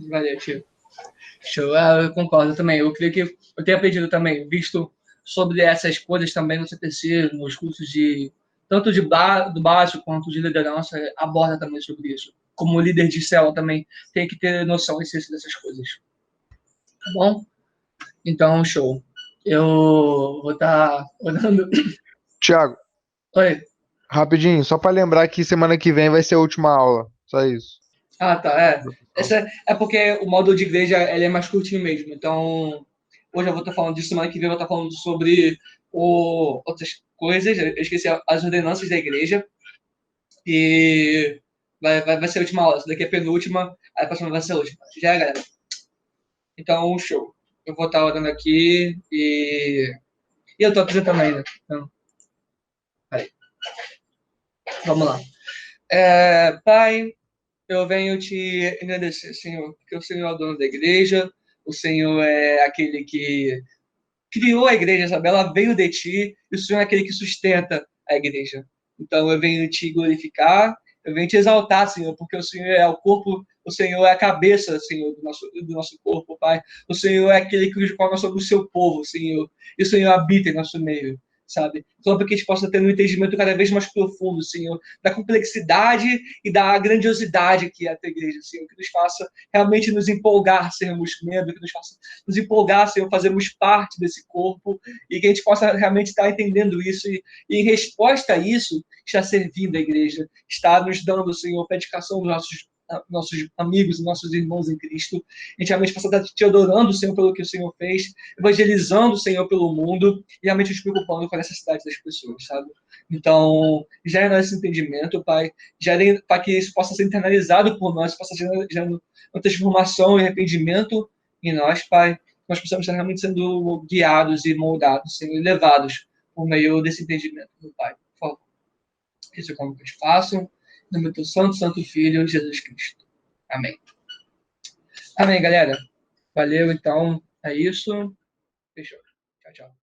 Valeu, tio. Show, eu concordo também. Eu creio que eu tenho aprendido também, visto sobre essas coisas também no CTC, nos cursos de tanto do básico quanto de liderança, aborda também sobre isso. Como líder de célula também tem que ter noção e ciência dessas coisas. Tá bom? Então, show. Eu vou estar orando. Tiago, Oi. rapidinho, só para lembrar que semana que vem vai ser a última aula. Só isso. Ah, tá. Essa é porque o módulo de igreja ele é mais curtinho mesmo. Então, hoje eu vou estar falando disso, semana que vem eu vou estar falando sobre outras coisas. Eu esqueci as ordenanças da igreja. E vai ser a última aula. Essa daqui é a penúltima, aí a próxima vai ser a última. Já é, galera. Então, show. Eu vou estar orando aqui e eu estou apresentando ainda. Então, peraí. Vamos lá. Pai, eu venho te agradecer, Senhor, porque o Senhor é o dono da igreja, o Senhor é aquele que criou a igreja, sabe? Ela veio de ti, e o Senhor é aquele que sustenta a igreja. Então eu venho te glorificar, eu venho te exaltar, Senhor, porque o Senhor é o corpo, o Senhor é a cabeça, Senhor, do nosso corpo, Pai. O Senhor é aquele que nós somos o seu povo, Senhor, e o Senhor habita em nosso meio, sabe? Então, para que a gente possa ter um entendimento cada vez mais profundo, Senhor, da complexidade e da grandiosidade que é a tua igreja, Senhor, que nos faça realmente nos empolgar, sermos membros, que nos faça nos empolgar, Senhor, fazermos parte desse corpo e que a gente possa realmente estar entendendo isso e em resposta a isso, está servindo a igreja, está nos dando, Senhor, a dedicação dos nossos amigos, nossos irmãos em Cristo. A gente realmente possa estar te adorando, Senhor, pelo que o Senhor fez, evangelizando, Senhor, pelo mundo e realmente nos preocupando com a necessidade das pessoas, sabe? Então, gera nosso entendimento, Pai, para que isso possa ser internalizado por nós, possa gerar uma transformação e arrependimento em nós, Pai. Nós precisamos estar realmente sendo guiados e moldados, Senhor, e levados por meio desse entendimento, meu Pai. Por favor. Isso é como que eles façam. Em nome do teu santo Filho, Jesus Cristo. Amém. Amém, galera. Valeu, então. É isso. Fechou. Tchau, tchau.